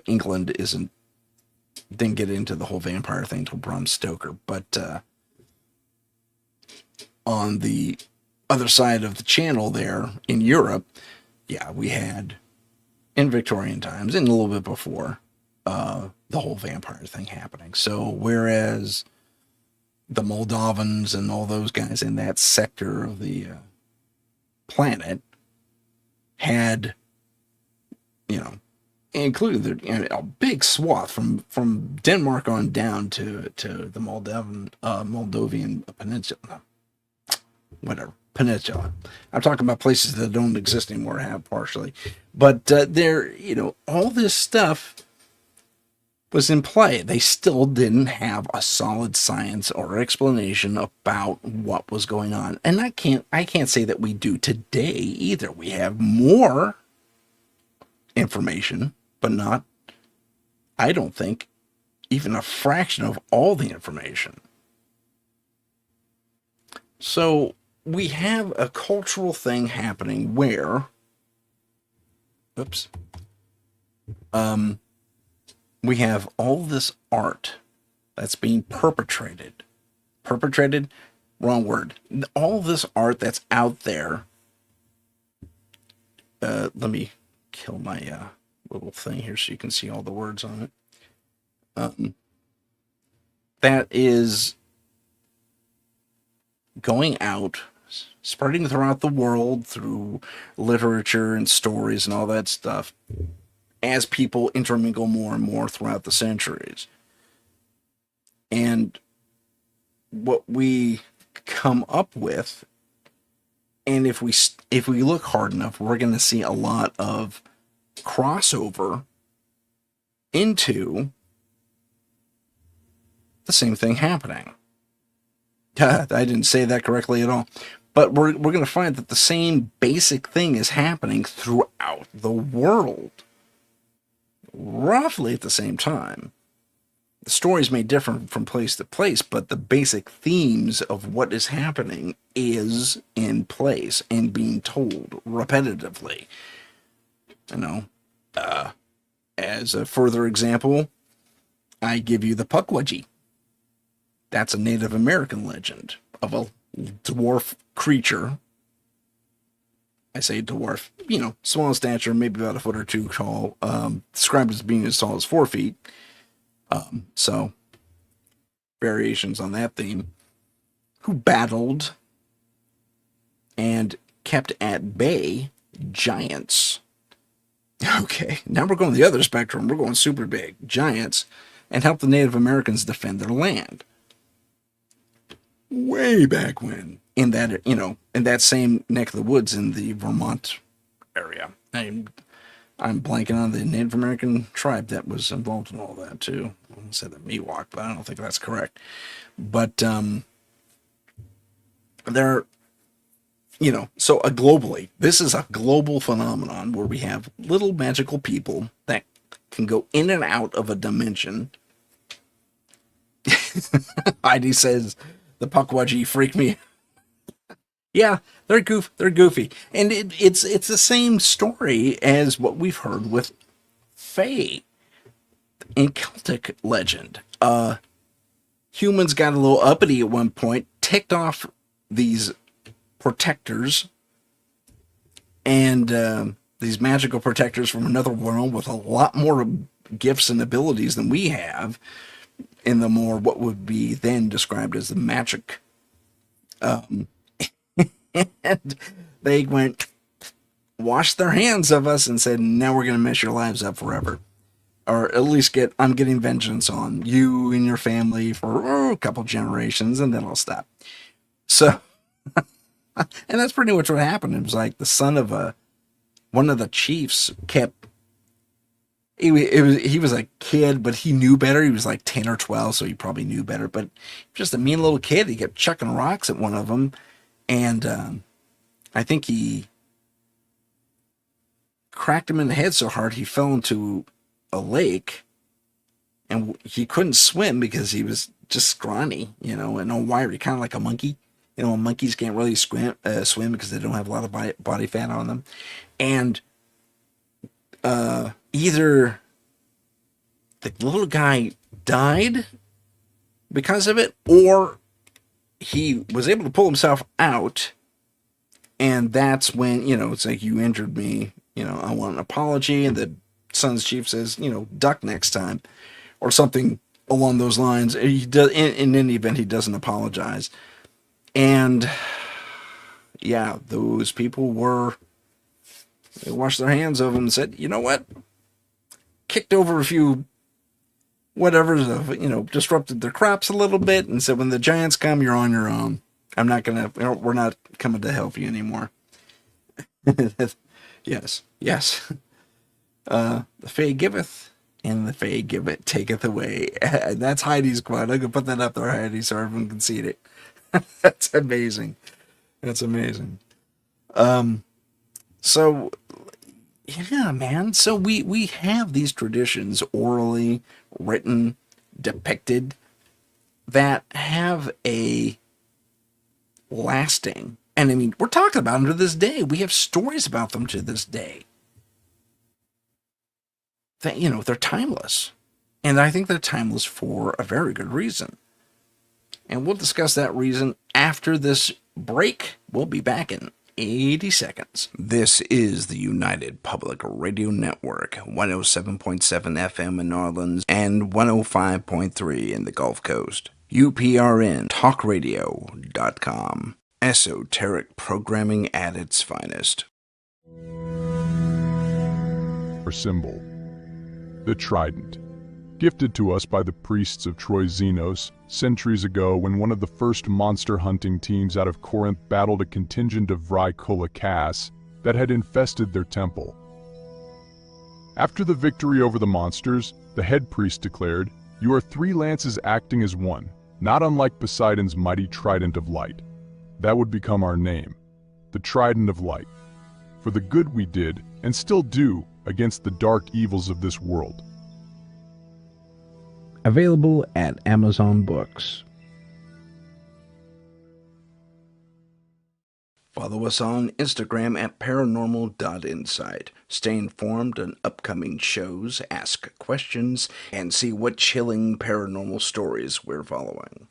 England didn't get into the whole vampire thing until Bram Stoker, but on the other side of the channel there in Europe, yeah, we had in Victorian times and a little bit before the whole vampire thing happening. So whereas the Moldovans and all those guys in that sector of the planet had, included a big swath from Denmark on down to the Moldovan peninsula, peninsula. I'm talking about places that don't exist anymore, have partially, but all this stuff was in play. They still didn't have a solid science or explanation about what was going on, and I can't say that we do today either. We have more information, but not, I don't think, even a fraction of all the information. So we have a cultural thing happening where, we have all this art that's being perpetrated, wrong word, all this art that's out there. Let me kill my little thing here so you can see all the words on it. That is going out, spreading throughout the world through literature and stories and all that stuff, as people intermingle more and more throughout the centuries. And what we come up with, and if we look hard enough, we're going to see a lot of crossover into the same thing happening. I didn't say that correctly at all. But we're going to find that the same basic thing is happening throughout the world, roughly at the same time. The stories may differ from place to place, but the basic themes of what is happening is in place and being told repetitively. As a further example, I give you the Pukwudgie. That's a Native American legend of a dwarf creature. I say dwarf, small in stature, maybe about a foot or two tall, described as being as tall as 4 feet. So, variations on that theme. Who battled and kept at bay giants. Okay, now we're going the other spectrum. We're going super big. Giants, and helped the Native Americans defend their land. Way back when, in that same neck of the woods in the Vermont area. I'm blanking on the Native American tribe that was involved in all that too. I want to say the Miwok, but I don't think that's correct. But There, so globally, this is a global phenomenon where we have little magical people that can go in and out of a dimension. Heidi says the Pukwudgie freak me. Yeah, they're goofy, and it's the same story as what we've heard with Fae in Celtic legend. Humans got a little uppity at one point, ticked off these protectors and these magical protectors from another world with a lot more gifts and abilities than we have in the more what would be then described as the magic. And they went, washed their hands of us and said, now we're going to mess your lives up forever. Or at least I'm getting vengeance on you and your family for a couple generations, and then I'll stop. So, and that's pretty much what happened. It was like the son of one of the chiefs kept. He was a kid, but he knew better. He was like 10 or 12, so he probably knew better. But just a mean little kid. He kept chucking rocks at one of them, and I think he cracked him in the head so hard he fell into a lake, and he couldn't swim because he was just scrawny, and all wiry, kind of like a monkey. Monkeys can't really swim because they don't have a lot of body fat on them. And either the little guy died because of it, or he was able to pull himself out, and that's when, it's like, you injured me, I want an apology, and the son's chief says, duck next time, or something along those lines. He does, in any event, he doesn't apologize. And yeah, those people they washed their hands of him and said, you know what? Kicked over a few whatever, disrupted their crops a little bit, and said, when the giants come, you're on your own. I'm not gonna, we're not coming to help you anymore. Yes. The Fae giveth, and the Fae taketh away. That's Heidi's quote. I can put that up there, Heidi, so everyone can see it. That's amazing. So yeah, man. So we have these traditions orally written, depicted, that have a lasting. And I mean, we're talking about them to this day. We have stories about them to this day. That, they're timeless. And I think they're timeless for a very good reason. And we'll discuss that reason after this break. We'll be back in 80 seconds. This is the United Public Radio Network, 107.7 FM in New Orleans and 105.3 in the Gulf Coast. UPRN talkradio.com. Esoteric programming at its finest. Our symbol, the trident, gifted to us by the priests of Troy Xenos centuries ago when one of the first monster hunting teams out of Corinth battled a contingent of Vrykula that had infested their temple. After the victory over the monsters, the head priest declared, "You are three lances acting as one, not unlike Poseidon's mighty trident of light. That would become our name, the Trident of Light, for the good we did and still do against the dark evils of this world." Available at Amazon Books. Follow us on Instagram at paranormal.insight. Stay informed on upcoming shows, ask questions, and see what chilling paranormal stories we're following.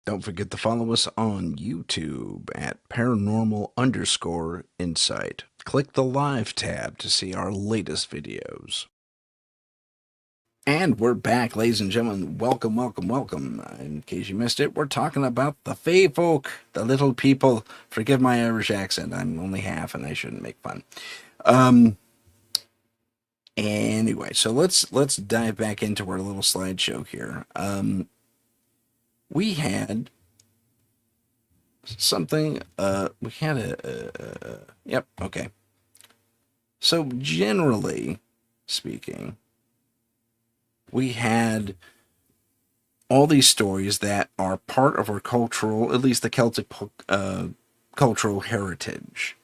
Don't forget to follow us on YouTube at paranormal_insight. Click the live tab to see our latest videos. And we're back, ladies and gentlemen. Welcome. In case you missed it, we're talking about the Fae folk, the little people. Forgive my Irish accent. I'm only half, and I shouldn't make fun. Anyway, so let's dive back into our little slideshow here. We had something. We had yep. Okay. So generally speaking, we had all these stories that are part of our cultural, at least the Celtic cultural heritage.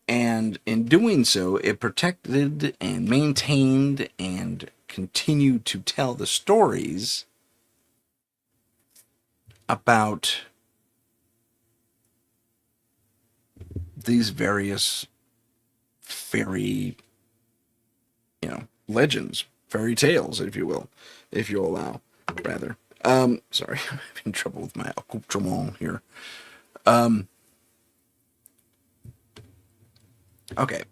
And in doing so, it protected and maintained and continued to tell the stories about these various fairy, legends, fairy tales, if you will, if you allow, rather. Sorry, I'm having trouble with my accoutrement here. Okay,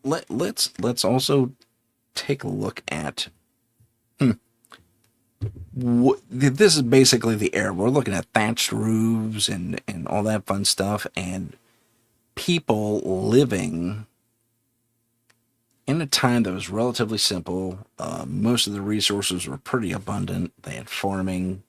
let's also take a look at. This is basically the era. We're looking at thatched roofs and all that fun stuff, and people living in a time that was relatively simple. Most of the resources were pretty abundant. They had farming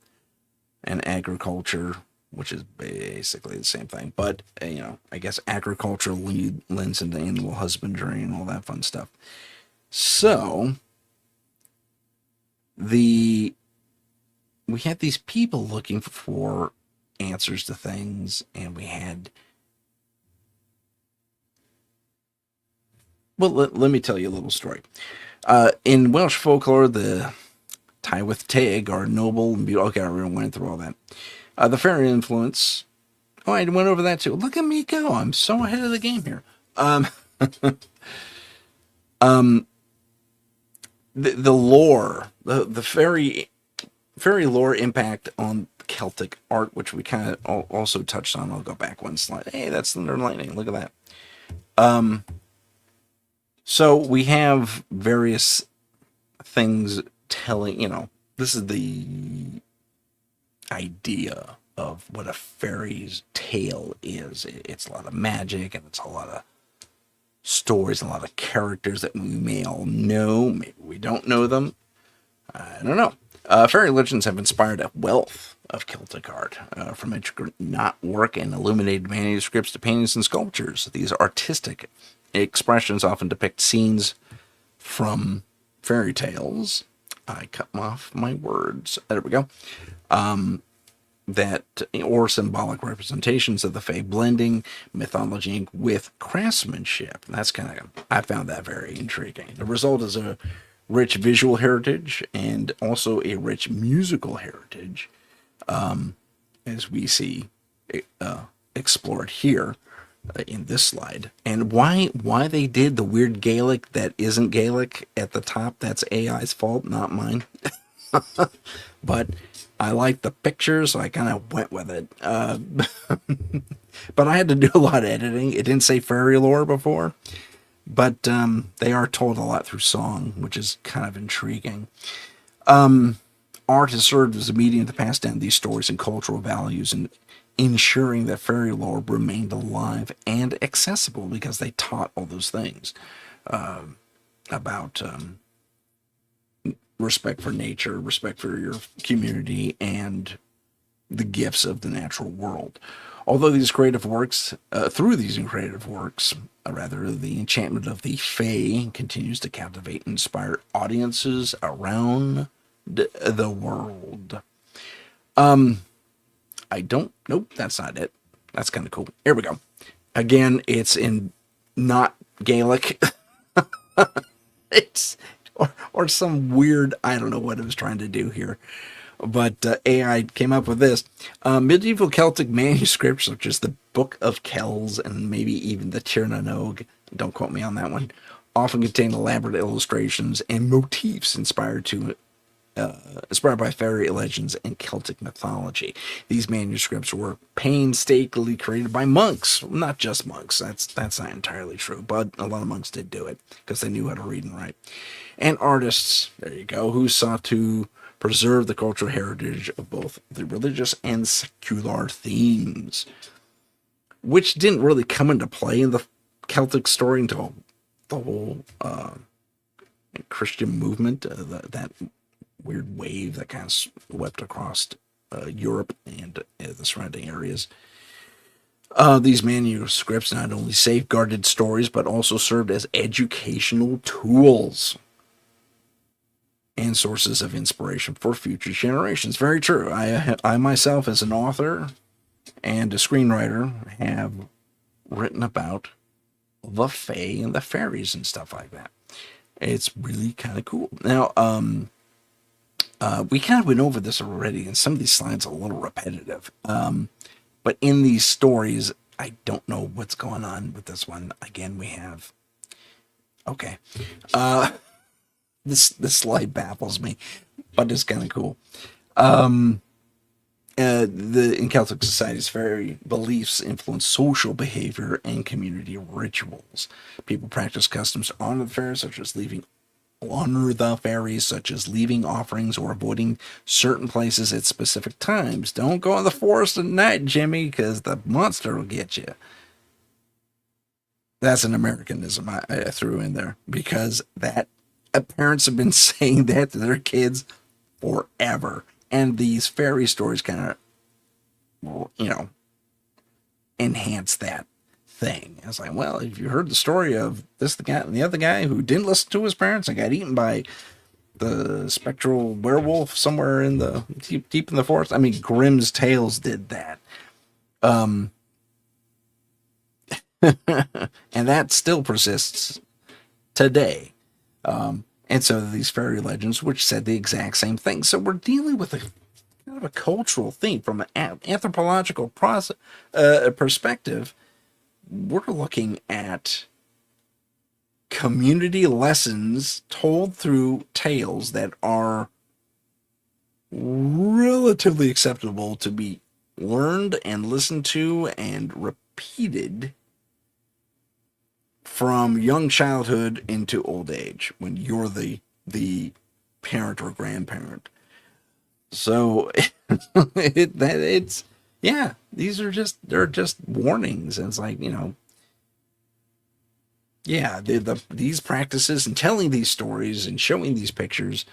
and agriculture, which is basically the same thing. But, I guess agriculture lends into animal husbandry and all that fun stuff. So, we had these people looking for answers to things, and we had. Well, let me tell you a little story. In Welsh folklore, the Tylwyth Teg are noble and beautiful. Okay, I already went through all that. The fairy influence. Oh, I went over that too. Look at me go! I'm so ahead of the game here. The lore, the fairy lore impact on Celtic art, which we kind of also touched on. I'll go back one slide. Hey, that's Thunder and Lightning. Look at that. So we have various things telling, this is the idea of what a fairy's tale is. It's a lot of magic, and it's a lot of stories, a lot of characters that we may all know. Maybe we don't know them. I don't know. Fairy legends have inspired a wealth of Celtic art, from intricate knotwork and illuminated manuscripts to paintings and sculptures. These artistic expressions often depict scenes from fairy tales. I cut off my words. There we go. That or symbolic representations of the Fae, blending mythology with craftsmanship. That's I found that very intriguing. The result is a rich visual heritage and also a rich musical heritage, as we see explored here in this slide. And why they did the weird Gaelic that isn't Gaelic at the top, that's AI's fault, not mine. But I liked the picture, so I kind of went with it. But I had to do a lot of editing. It didn't say fairy lore before, but they are told a lot through song, which is kind of intriguing. Art has served as a medium to pass down these stories and cultural values, and ensuring that fairy lore remained alive and accessible, because they taught all those things about respect for nature, respect for your community, and the gifts of the natural world. Although these creative works, through these creative works, the enchantment of the Fae continues to captivate and inspire audiences around the world. Nope, that's not it. That's kind of cool. Here we go. Again, it's in not Gaelic. It's or some weird, I don't know what it was trying to do here. But AI came up with this. Medieval Celtic manuscripts, such as the Book of Kells and maybe even the Tir na Nog, don't quote me on that one, often contain elaborate illustrations and motifs inspired by fairy legends and Celtic mythology. These manuscripts were painstakingly created by monks. Not just monks, that's not entirely true, but a lot of monks did do it because they knew how to read and write. And artists, there you go, who sought to preserve the cultural heritage of both the religious and secular themes, which didn't really come into play in the Celtic story until the whole Christian movement, that weird wave that kind of swept across Europe and the surrounding areas. These manuscripts not only safeguarded stories, but also served as educational tools. and sources of inspiration for future generations. Very true. I myself, as an author and a screenwriter, have written about the Fae and the fairies and stuff like that. It's really kind of cool. Now, we kind of went over this already, and some of these slides are a little repetitive. But in these stories, I don't know what's going on with this one. Again, we have. Okay. This slide baffles me, but it's kind of cool. In Celtic societies, fairy beliefs influence social behavior and community rituals. People practice customs to honor the fairies, such as leaving offerings or avoiding certain places at specific times. Don't go in the forest at night, Jimmy, because the monster will get you. That's an Americanism I threw in there, because that parents have been saying that to their kids forever. And these fairy stories kind of, enhance that thing. I was like, well, if you heard the story of this, the guy, and the other guy who didn't listen to his parents and got eaten by the spectral werewolf somewhere in the deep in the forest. I mean, Grimm's Tales did that. And that still persists today. And so these fairy legends, which said the exact same thing. So we're dealing with a kind of a cultural theme from an anthropological perspective. We're looking at community lessons told through tales that are relatively acceptable to be learned and listened to and repeated from young childhood into old age when you're the parent or grandparent. So it's they're just warnings. And it's like, these practices and telling these stories and showing these pictures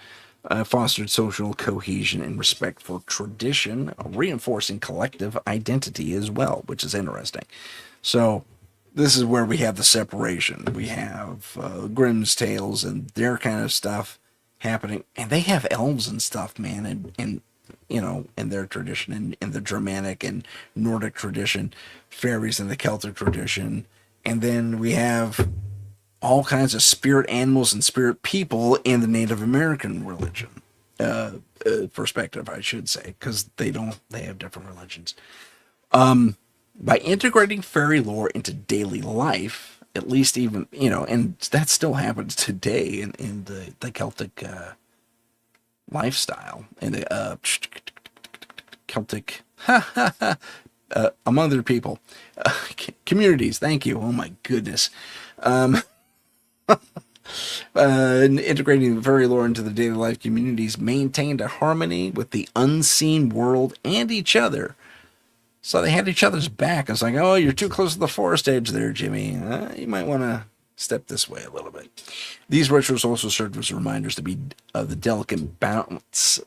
fostered social cohesion and respect for tradition, reinforcing collective identity as well, which is interesting. So this is where we have the separation. We have Grimm's Tales and their kind of stuff happening, and they have elves and stuff, man, and in their tradition, and in the Germanic and Nordic tradition, fairies in the Celtic tradition, and then we have all kinds of spirit animals and spirit people in the Native American religion perspective, I should say, because they have different religions. By integrating fairy lore into daily life, at least even, and that still happens today in the Celtic lifestyle, and the Celtic, among their people, communities, thank you, oh my goodness. Integrating the fairy lore into the daily life, communities maintained a harmony with the unseen world and each other. So they had each other's back. It's like, oh, you're too close to the forest edge there, Jimmy. You might want to step this way a little bit. These rituals also served as reminders to be of the delicate balance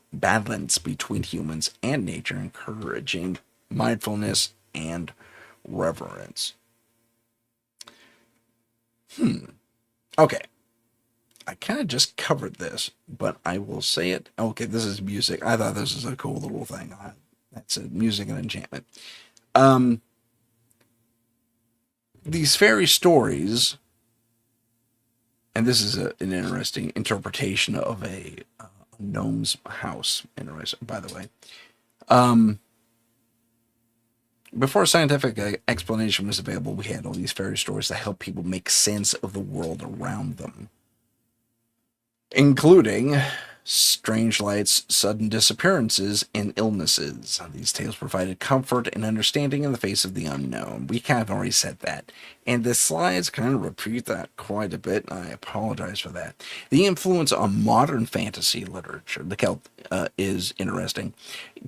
between humans and nature, encouraging mindfulness and reverence. Okay. I kind of just covered this, but I will say it. Okay, this is music. I thought this was a cool little thing. That's it, music and enchantment. These fairy stories, and this is an interesting interpretation of a gnome's house. Interesting, by the way. Before scientific explanation was available, we had all these fairy stories that help people make sense of the world around them, including strange lights, sudden disappearances, and illnesses. These tales provided comfort and understanding in the face of the unknown. We kind of already said that. And the slides kind of repeat that quite a bit, and I apologize for that. The influence on modern fantasy literature, is interesting.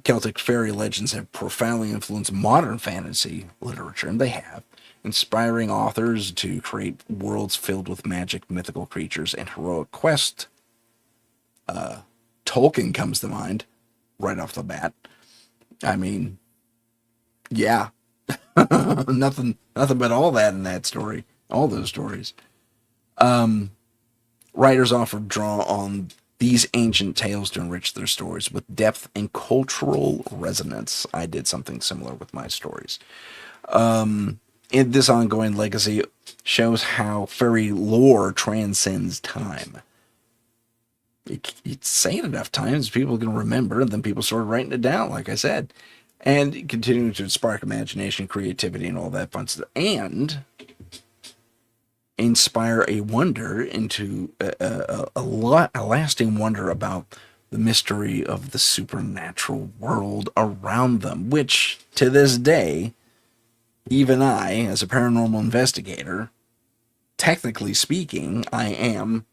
Celtic fairy legends have profoundly influenced modern fantasy literature, and they have, inspiring authors to create worlds filled with magic, mythical creatures, and heroic quests. Tolkien comes to mind right off the bat. I mean, yeah, nothing but all that in that story, all those stories. Writers often draw on these ancient tales to enrich their stories with depth and cultural resonance. I did something similar with my stories. In this ongoing legacy shows how fairy lore transcends time. You say it enough times, people can remember, and then people start writing it down, like I said, and continuing to spark imagination, creativity, and all that fun stuff, and inspire a wonder into a lasting wonder about the mystery of the supernatural world around them, which to this day, even I, as a paranormal investigator, technically speaking, I am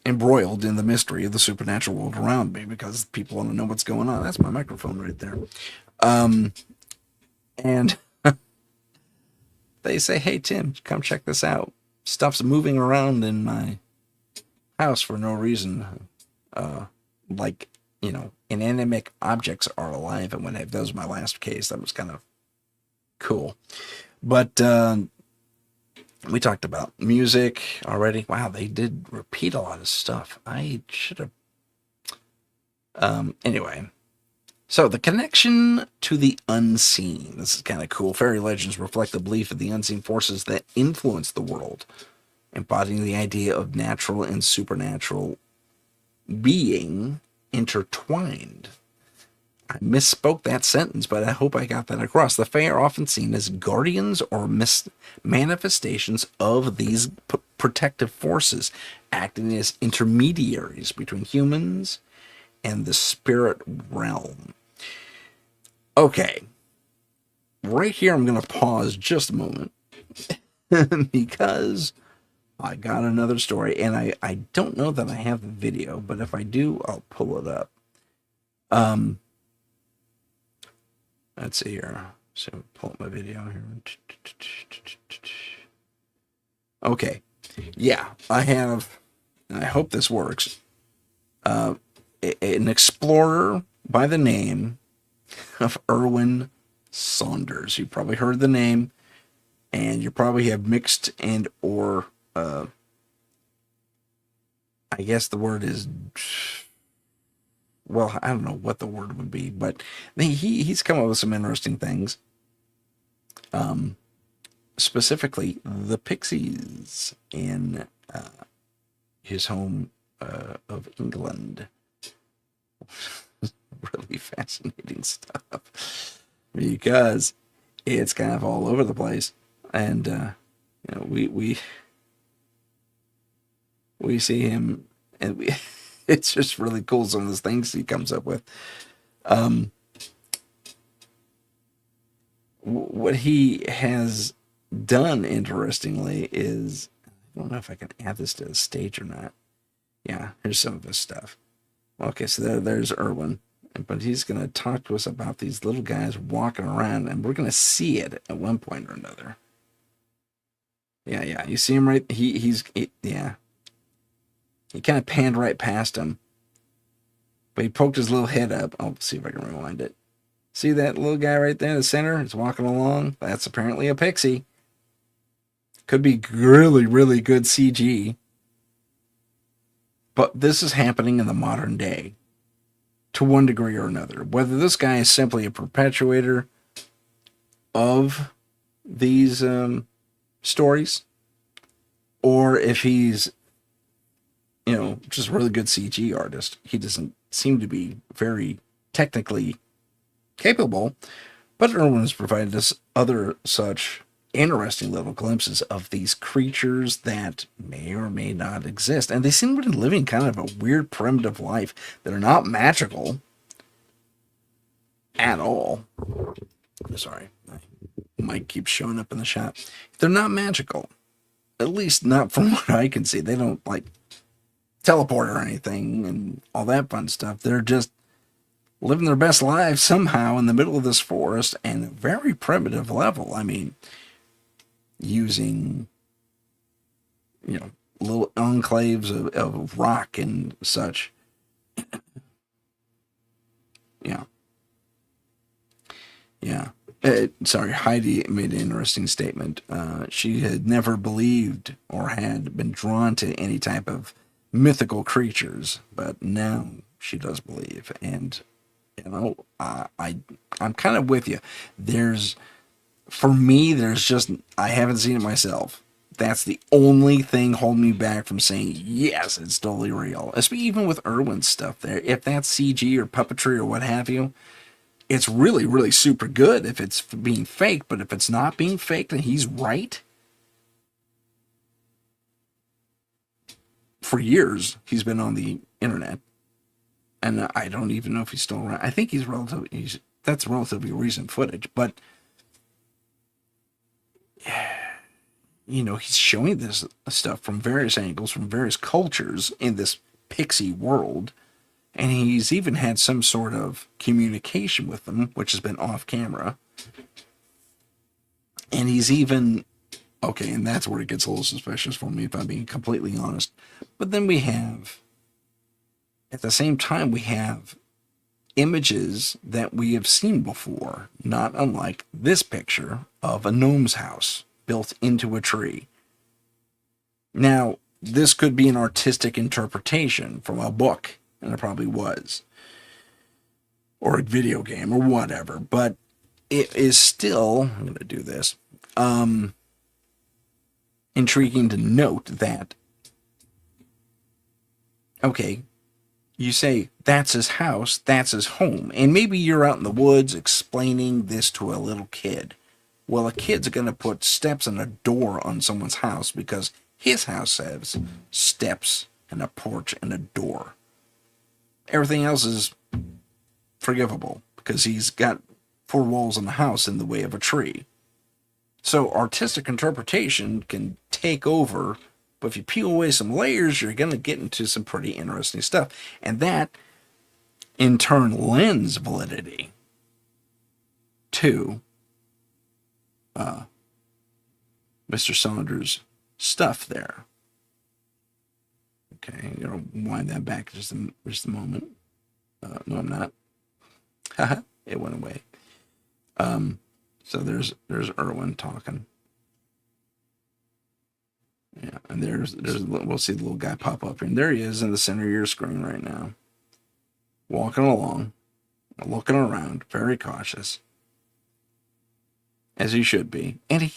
embroiled in the mystery of the supernatural world around me because people want to know what's going on. That's my microphone right there. And they say, hey, Tim, come check this out. Stuff's moving around in my house for no reason. Like, inanimate objects are alive and what have. That was my last case. That was kind of cool. But we talked about music already. Wow, they did repeat a lot of stuff. I should have. Anyway, so the connection to the unseen. This is kind of cool. Fairy legends reflect the belief of the unseen forces that influence the world, embodying the idea of natural and supernatural being intertwined. I misspoke that sentence, but I hope I got that across. The Fae are often seen as guardians or manifestations of these protective forces, acting as intermediaries between humans and the spirit realm. Okay, right here I'm going to pause just a moment because I got another story, and I don't know that I have the video, but if I do, I'll pull it up. Let's see here. So pull up my video here. Okay. Yeah, I have, and I hope this works. An explorer by the name of Erwin Saunders. You probably heard the name, and you probably have mixed and or I guess the word is, well, I don't know what the word would be, but he's come up with some interesting things. Specifically, the Pixies in his home of England. Really fascinating stuff because it's kind of all over the place, and we see him, and it's just really cool, some of the things he comes up with. What he has done, interestingly, is, I don't know if I can add this to the stage or not. Yeah, here's some of his stuff. Okay, so there's Erwin, but he's going to talk to us about these little guys walking around, and we're going to see it at one point or another. Yeah, you see him right? Yeah. He kind of panned right past him, but he poked his little head up. I'll see if I can rewind it. See that little guy right there in the center? He's walking along. That's apparently a pixie. Could be really, really good CG. But this is happening in the modern day to one degree or another. Whether this guy is simply a perpetuator of these stories, or if he's, just a really good CG artist. He doesn't seem to be very technically capable, but Erwin has provided us other such interesting little glimpses of these creatures that may or may not exist. And they seem to be living kind of a weird primitive life that are not magical at all. Sorry, my mic keeps showing up in the shot. They're not magical, at least not from what I can see. They don't teleport or anything and all that fun stuff. They're just living their best lives somehow in the middle of this forest, and a very primitive level. I mean, using, little enclaves of rock and such. Yeah. Sorry, Heidi made an interesting statement. She had never believed or had been drawn to any type of mythical creatures, but now she does believe. And I'm kind of with you. There's For me, there's just, I haven't seen it myself. That's the only thing holding me back from saying yes, it's totally real. Even with Irwin's stuff there, if that's CG or puppetry or what have you, it's really, really super good if it's being faked. But if it's not being faked and he's right, for years he's been on the internet, and I don't even know if he's still around. I think that's relatively recent footage, but he's showing this stuff from various angles, from various cultures in this pixie world. And he's even had some sort of communication with them, which has been off camera. And he's even, okay, and that's where it gets a little suspicious for me, if I'm being completely honest. But then at the same time, we have images that we have seen before, not unlike this picture of a gnome's house built into a tree. Now, this could be an artistic interpretation from a book, and it probably was, or a video game, or whatever, but it is still, I'm going to do this, intriguing to note that, okay, you say, that's his house, that's his home, and maybe you're out in the woods explaining this to a little kid. Well, a kid's going to put steps and a door on someone's house because his house has steps and a porch and a door. Everything else is forgivable because he's got 4 walls in the house in the way of a tree. So artistic interpretation can take over, but if you peel away some layers, you're going to get into some pretty interesting stuff. And that, in turn, lends validity to Mr. Saunders' stuff there. Okay, I'm going to wind that back just a moment. No, I'm not. Haha, it went away. So there's Irwin talking. Yeah, and we'll see the little guy pop up here. And there he is in the center of your screen right now. Walking along, looking around, very cautious. As he should be. And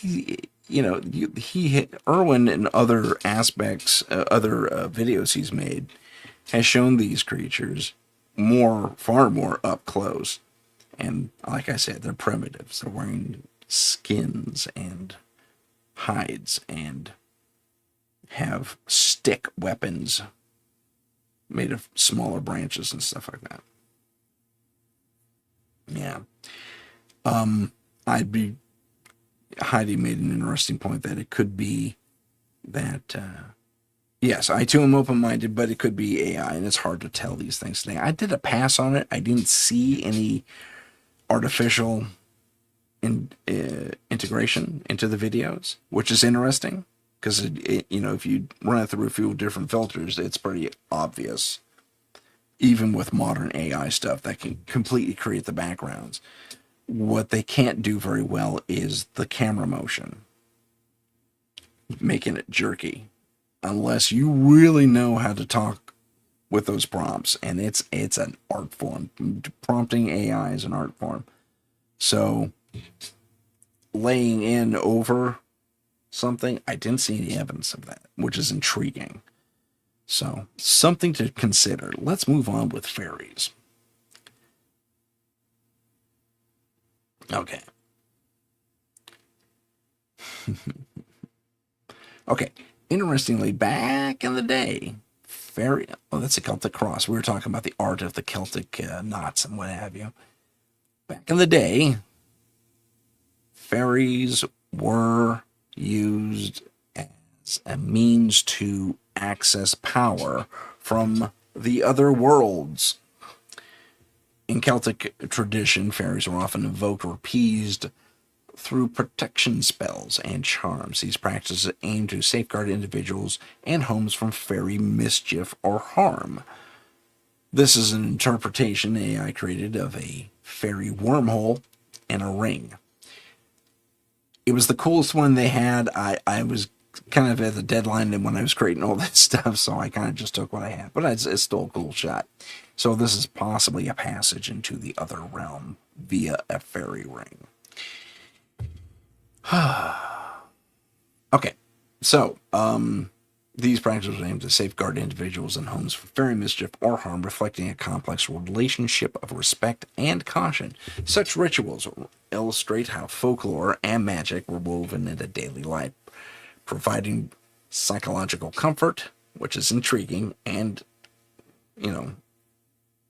Irwin in other aspects, other videos he's made, has shown these creatures far more up close. And like I said, they're primitives. They're wearing skins and hides and have stick weapons made of smaller branches and stuff like that. Yeah. Heidi made an interesting point that it could be that, yes, I too am open-minded, but it could be AI, and it's hard to tell these things today. I did a pass on it. I didn't see any artificial integration into the videos, which is interesting, because if you run it through a few different filters, it's pretty obvious, even with modern AI stuff that can completely create the backgrounds. What they can't do very well is the camera motion, making it jerky, unless you really know how to talk with those prompts. And it's an art form. Prompting AI is an art form. So laying in over something, I didn't see any evidence of that, which is intriguing. So something to consider. Let's move on with fairies. Okay. Okay. Interestingly, back in the day, that's a Celtic cross. We were talking about the art of the Celtic knots and what have you. Back in the day, fairies were used as a means to access power from the other worlds. In Celtic tradition, fairies were often invoked or appeased through protection spells and charms. These practices aim to safeguard individuals and homes from fairy mischief or harm. This is an interpretation AI created of a fairy wormhole and a ring. It was the coolest one they had. I was kind of at the deadline and when I was creating all this stuff, so I kind of just took what I had. But it's still a cool shot. So this is possibly a passage into the other realm via a fairy ring. Okay, so these practices are aimed to safeguard individuals and homes from fairy mischief or harm, reflecting a complex relationship of respect and caution. Such rituals illustrate how folklore and magic were woven into daily life, providing psychological comfort, which is intriguing and,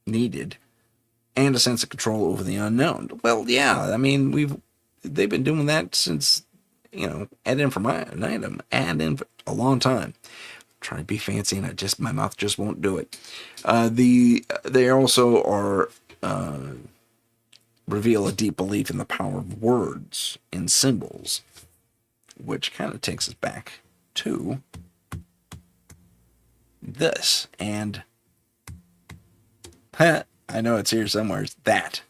needed, and a sense of control over the unknown. Well, yeah, I mean, they've been doing that since, ad infinitum, a long time. Trying to be fancy, and my mouth just won't do it. They also are reveal a deep belief in the power of words and symbols, which kind of takes us back to this. And I know it's here somewhere. That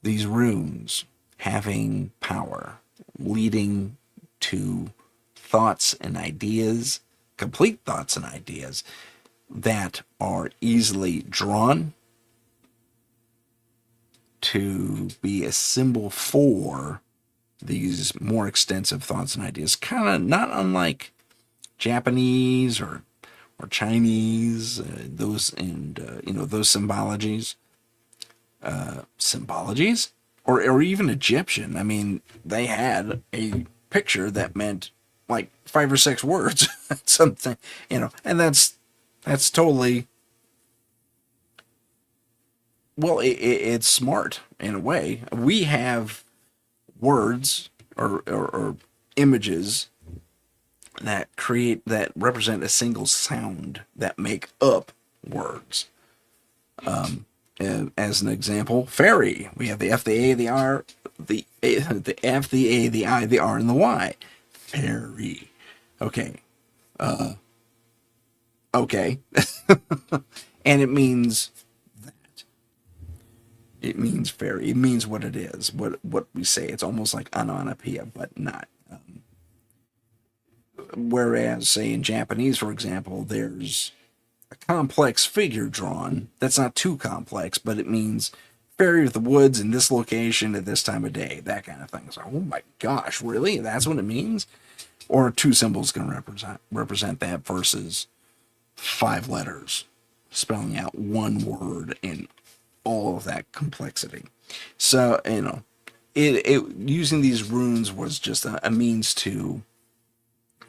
these runes having power, leading to thoughts and ideas, complete thoughts and ideas that are easily drawn to be a symbol for these more extensive thoughts and ideas, kind of not unlike Japanese or Chinese, those symbologies, or even Egyptian. I mean, they had a picture that meant like 5 or 6 words, something, and that's totally, well, it's smart in a way. We have words or images that represent a single sound that make up words. As an example, fairy. We have the F, the A, the R, the F, the A, the I, the R, and the Y. Fairy. Okay. Okay. And it means that. It means fairy. It means what it is. What we say. It's almost like onomatopoeia, but not. Whereas, say, in Japanese, for example, there's a complex figure drawn that's not too complex, but it means fairy of the woods in this location at this time of day, that kind of thing. So, oh my gosh, really? That's what it means? Or 2 symbols can represent that versus 5 letters spelling out one word and all of that complexity. So, using these runes was just a means to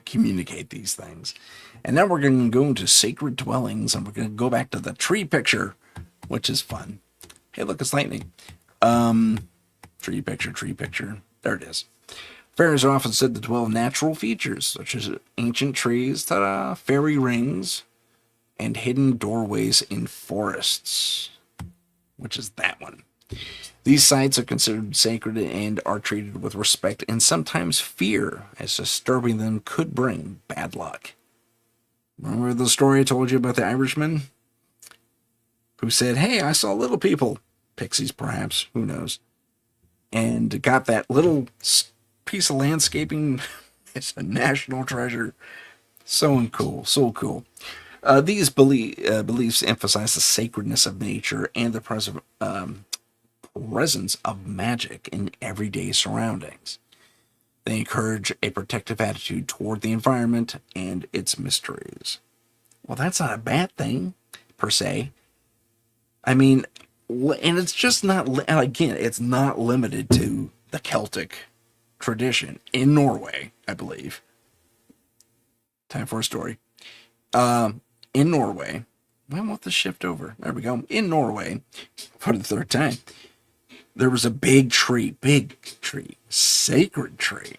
communicate these things. And now we're going to go into sacred dwellings, and we're going to go back to the tree picture, which is fun. Hey, look, it's lightning. Tree picture. There it is. Fairies are often said to dwell in natural features, such as ancient trees, fairy rings, and hidden doorways in forests, which is that one. These sites are considered sacred and are treated with respect and sometimes fear, as disturbing them could bring bad luck. Remember the story I told you about the Irishman who said, hey, I saw little people, pixies perhaps, who knows, and got that little piece of landscaping. It's a national treasure. So cool. These beliefs emphasize the sacredness of nature and the presence of magic in everyday surroundings. They encourage a protective attitude toward the environment and its mysteries. Well, that's not a bad thing, per se. I mean, and it's just not, again, it's not limited to the Celtic tradition in Norway, I believe. Time for a story. In Norway, I want to shift over. There we go. In Norway, for the 3rd time, there was a big tree, sacred tree,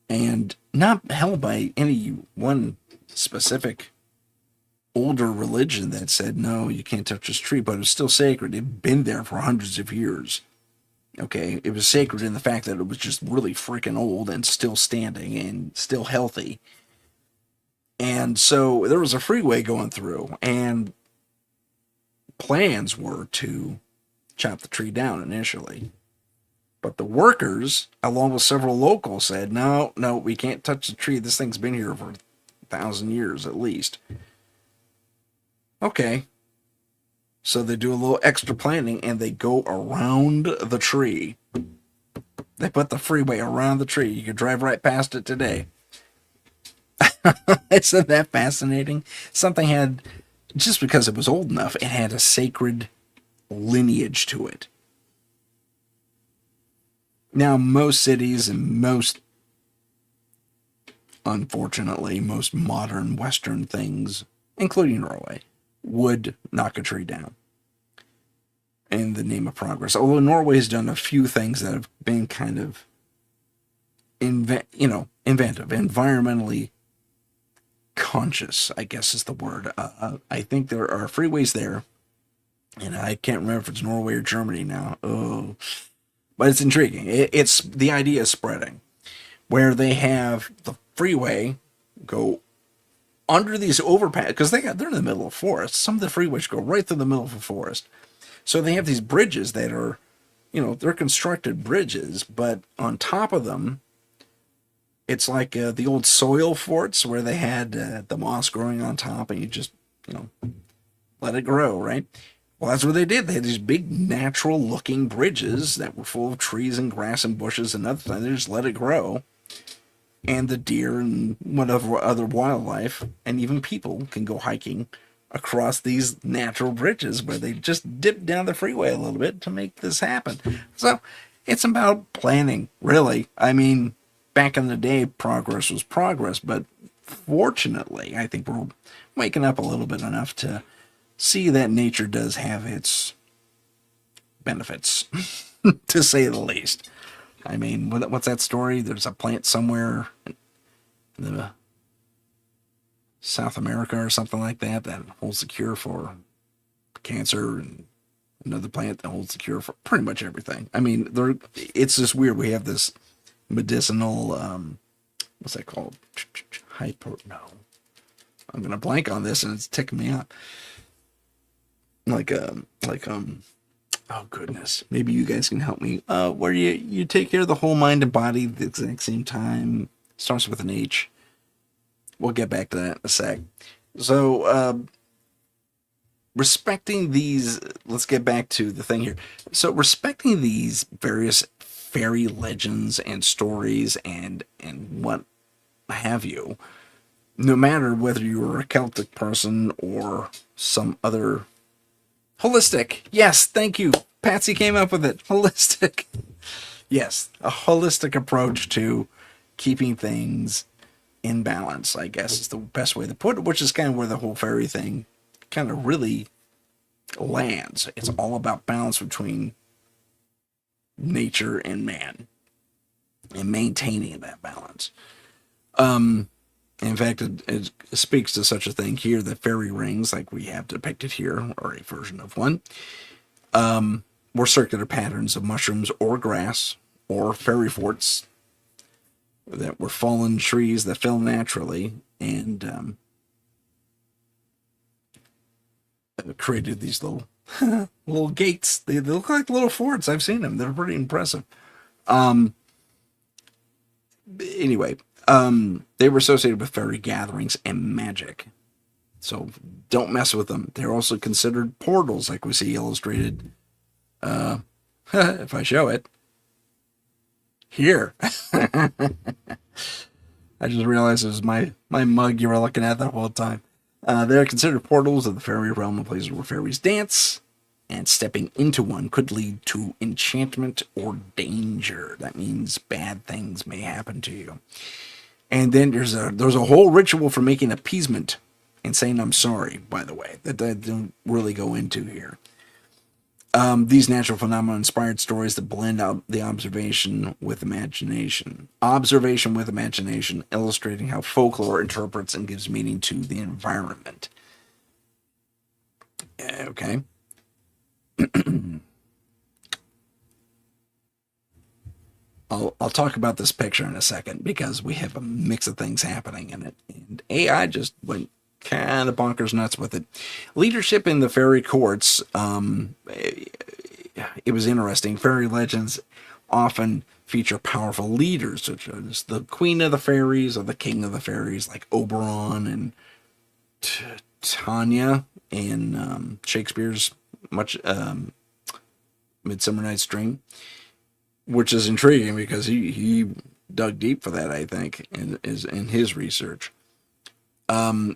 and not held by any one specific older religion that said, no, you can't touch this tree, but it was still sacred. It had been there for hundreds of years. Okay, it was sacred in the fact that it was just really freaking old and still standing and still healthy. And so there was a freeway going through, and plans were to chop the tree down initially. But the workers, along with several locals, said, no, no, we can't touch the tree. This thing's been here for 1,000 years at least. Okay. So they do a little extra planning and they go around the tree. They put the freeway around the tree. You could drive right past it today. Isn't that fascinating? Something had, just because it was old enough, it had a sacred lineage to it. Now, most cities and unfortunately, most modern Western things, including Norway, would knock a tree down in the name of progress. Although Norway's done a few things that have been kind of inventive, environmentally conscious, I guess is the word. I think there are freeways there, and I can't remember if it's Norway or Germany now. Oh, but it's intriguing. It's the idea is spreading, where they have the freeway go under these overpass, because they're in the middle of a forest. Some of the freeways go right through the middle of a forest. So they have these bridges that are, they're constructed bridges, but on top of them, it's like the old soil forts where they had the moss growing on top, and you just, let it grow, right? Well, that's what they did. They had these big natural-looking bridges that were full of trees and grass and bushes and other things. They just let it grow. And the deer and whatever other wildlife and even people can go hiking across these natural bridges where they just dip down the freeway a little bit to make this happen. So it's about planning, really. I mean, back in the day, progress was progress, but fortunately, I think we're waking up a little bit enough to see that nature does have its benefits, to say the least. I mean, what's that story? There's a plant somewhere in the South America or something like that that holds the cure for cancer, and another plant that holds the cure for pretty much everything. I mean, it's just weird. We have this medicinal, what's that called? No. I'm going to blank on this and it's ticking me out. Oh goodness, maybe you guys can help me. Where you take care of the whole mind and body at the exact same time. Starts with an H. We'll get back to that in a sec. So, respecting these, let's get back to the thing here. So, respecting these various fairy legends and stories and what have you, no matter whether you're a Celtic person or some other holistic. Yes, thank you. Patsy came up with it. Holistic. Yes, a holistic approach to keeping things in balance, I guess is the best way to put it, which is kind of where the whole fairy thing kind of really lands. It's all about balance between nature and man and maintaining that balance. In fact, it speaks to such a thing here that fairy rings, like we have depicted here, or a version of one, were circular patterns of mushrooms or grass or fairy forts that were fallen trees that fell naturally and created these little little gates. They look like little forts. I've seen them. They're pretty impressive. Anyway, they were associated with fairy gatherings and magic. So don't mess with them. They're also considered portals, like we see illustrated. If I show it here, I just realized it was my mug you were looking at the whole time. They're considered portals of the fairy realm, the places where fairies dance, and stepping into one could lead to enchantment or danger. That means bad things may happen to you. And then there's a whole ritual for making appeasement and saying I'm sorry, by the way, that I don't really go into here. These natural phenomena inspired stories that blend out the observation with imagination. Observation with imagination, illustrating how folklore interprets and gives meaning to the environment. Okay. I'll talk about this picture in a second because we have a mix of things happening in it. And AI just went kind of bonkers nuts with it. Leadership in the fairy courts, it was interesting. Fairy legends often feature powerful leaders, such as the Queen of the Fairies or the King of the Fairies, like Oberon and Tanya in Shakespeare's Midsummer Night's Dream, which is intriguing because he dug deep for that, I think, in his research.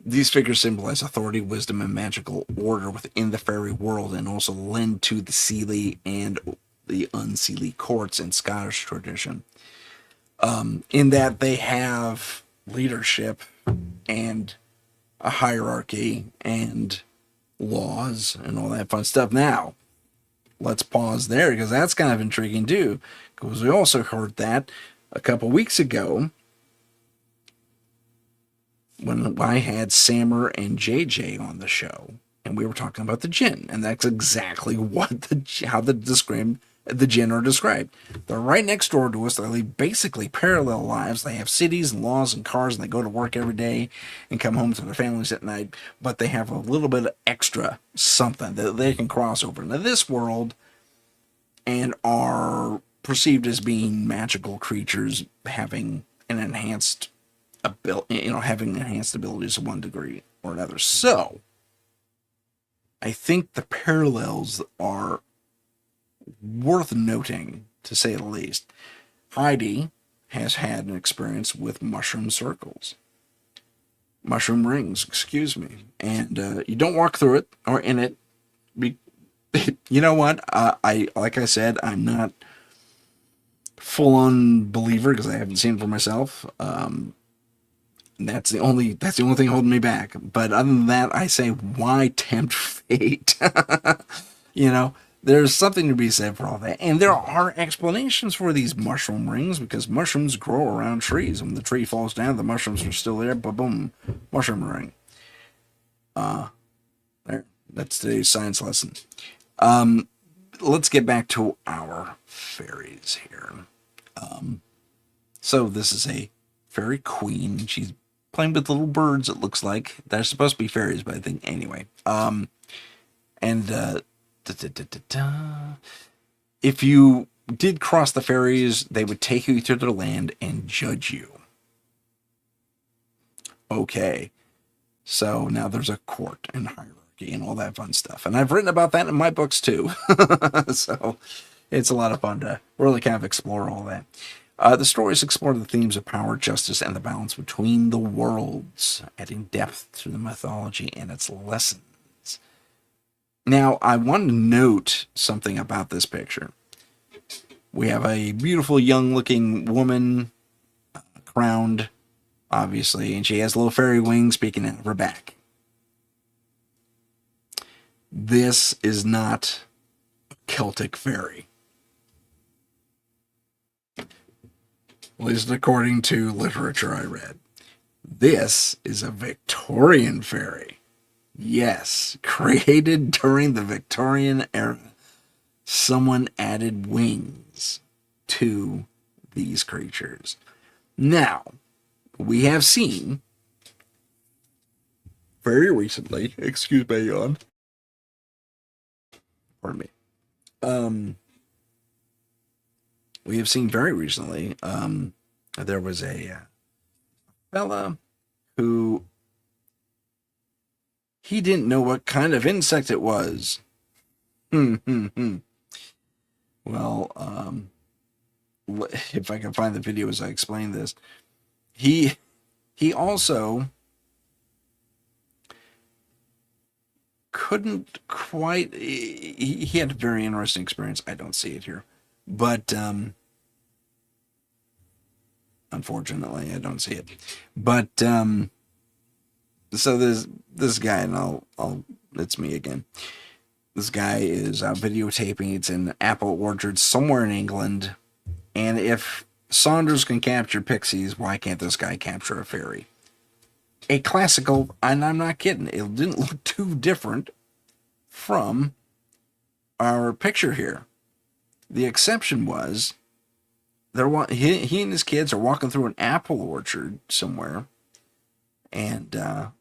These figures symbolize authority, wisdom, and magical order within the fairy world, and also lend to the Seelie and the Unseelie courts in Scottish tradition. In that they have leadership and a hierarchy and laws and all that fun stuff. Now, let's pause there because that's kind of intriguing too. Because we also heard that a couple weeks ago when I had Sammer and JJ on the show, and we were talking about the Jinn, and that's exactly what how the Jinn are described. They're right next door to us. They lead basically parallel lives. They have cities and laws and cars, and they go to work every day and come home to their families at night. But they have a little bit of extra something that they can cross over into this world, and are perceived as being magical creatures having an enhanced having enhanced abilities to one degree or another. So, I think the parallels are worth noting, to say the least. Heidi has had an experience with mushroom rings, excuse me. And you don't walk through it or in it. You know what? Like I said, I'm not full-on believer because I haven't seen it for myself. That's the only thing holding me back. But other than that, I say, why tempt fate? There's something to be said for all that. And there are explanations for these mushroom rings because mushrooms grow around trees. When the tree falls down, the mushrooms are still there. Boom, mushroom ring. There. That's today's science lesson. Let's get back to our fairies here. So this is a fairy queen. She's playing with little birds, it looks like. They're supposed to be fairies, but I think anyway. If you did cross the fairies, they would take you to their land and judge you. Okay. So now there's a court and hierarchy and all that fun stuff. And I've written about that in my books too. So it's a lot of fun to really kind of explore all that. The stories explore the themes of power, justice, and the balance between the worlds, adding depth to the mythology and its lessons. Now, I want to note something about this picture. We have a beautiful young-looking woman, crowned, obviously, and she has little fairy wings peeking out of her back. This is not a Celtic fairy. At least according to literature I read. This is a Victorian fairy. Yes, created during the Victorian era. Someone added wings to these creatures. Now, we have seen very recently, excuse my yawn. Pardon me. We have seen very recently, there was a fella who he didn't know what kind of insect it was. Well, if I can find the video as I explain this, he also couldn't quite. He had a very interesting experience. I don't see it here, but unfortunately, I don't see it. But so this guy, and it's me again. This guy is videotaping. It's in an apple orchard somewhere in England. And if Saunders can capture pixies, why can't this guy capture a fairy? A classical, and I'm not kidding, it didn't look too different from our picture here. The exception was, he and his kids are walking through an apple orchard somewhere. And,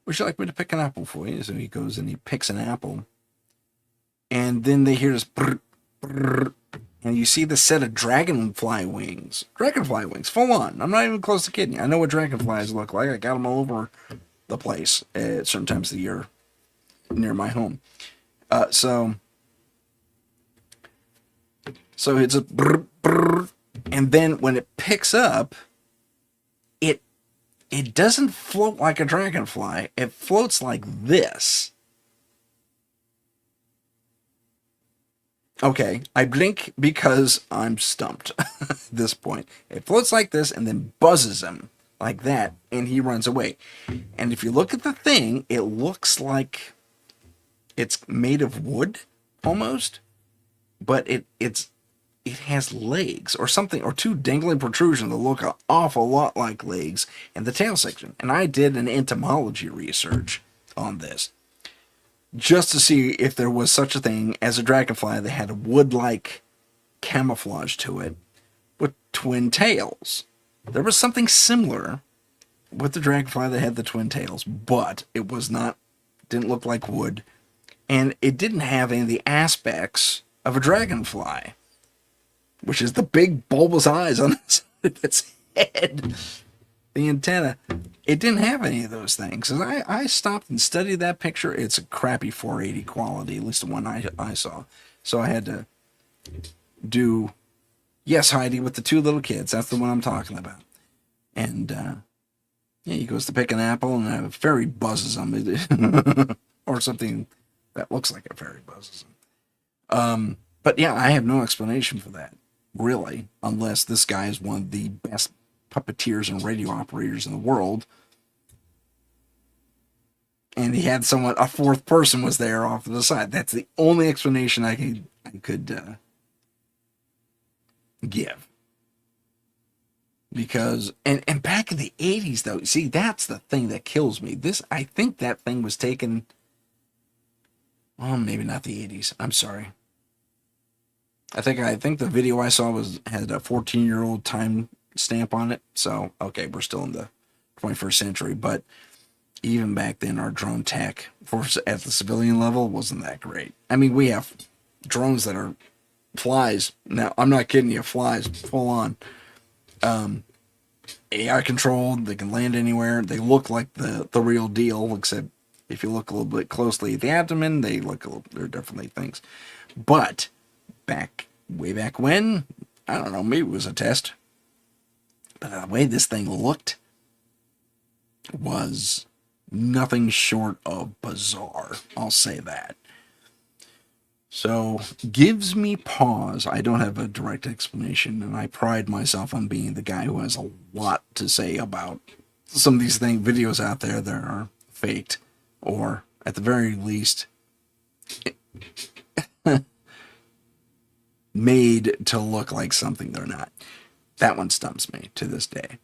would you like me to pick an apple for you? So he goes and he picks an apple. And then they hear this brrr, brrr, and you see the set of dragonfly wings. Dragonfly wings, full on. I'm not even close to kidding you. I know what dragonflies look like. I got them all over the place at certain times of the year near my home. So it's a brr, brr, and then when it picks up, it doesn't float like a dragonfly. It floats like this. Okay, I blink because I'm stumped at this point. It floats like this and then buzzes him like that, and he runs away. And if you look at the thing, it looks like it's made of wood almost, but it has legs or something, or two dangling protrusions that look an awful lot like legs in the tail section. And I did an entomology research on this just to see if there was such a thing as a dragonfly that had a wood-like camouflage to it with twin tails. There was something similar with the dragonfly that had the twin tails, but it was not, didn't look like wood, and it didn't have any of the aspects of a dragonfly, which is the big bulbous eyes on the side of its head, the antenna. It didn't have any of those things. And I stopped and studied that picture. It's a crappy 480 quality, at least the one I saw. So I had to do Yes, Heidi, with the two little kids. That's the one I'm talking about. And yeah, he goes to pick an apple, and a fairy buzzes him, or something that looks like a fairy buzzes him. But yeah, I have no explanation for that, really, unless this guy is one of the best puppeteers and radio operators in the world, and he had someone, a fourth person was there off to the side. That's the only explanation I could give. Because and back in the 80s, though, see, that's the thing that kills me. I think that thing was taken, well, maybe not the 80s. I'm sorry. I think the video I saw had a 14-year-old time stamp on it. So, okay, we're still in the 21st century, but even back then, our drone tech at the civilian level wasn't that great. I mean, we have drones that are flies. Now, I'm not kidding you, flies, full on. AI controlled, they can land anywhere. They look like the real deal, except if you look a little bit closely at the abdomen, they're definitely things. But way back when, I don't know, maybe it was a test, but the way this thing looked was nothing short of bizarre. I'll say that. So, gives me pause. I don't have a direct explanation, and I pride myself on being the guy who has a lot to say about some of these videos out there that are faked, or at the very least, made to look like something they're not. That one stumps me to this day.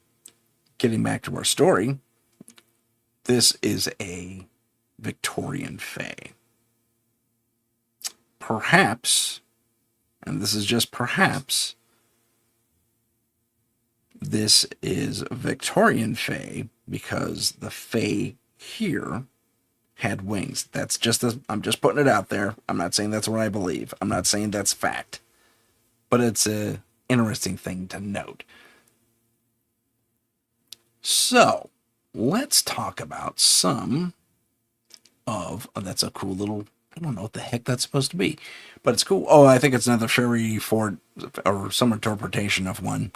Getting back to our story, this is a Victorian fae. Perhaps, and this is just perhaps, this is Victorian fae because the fae here had wings. I'm just putting it out there. I'm not saying that's what I believe. I'm not saying that's fact. But it's an interesting thing to note. So, let's talk about that's a cool little, I don't know what the heck that's supposed to be, but it's cool. Oh, I think it's another fairy fort or some interpretation of one.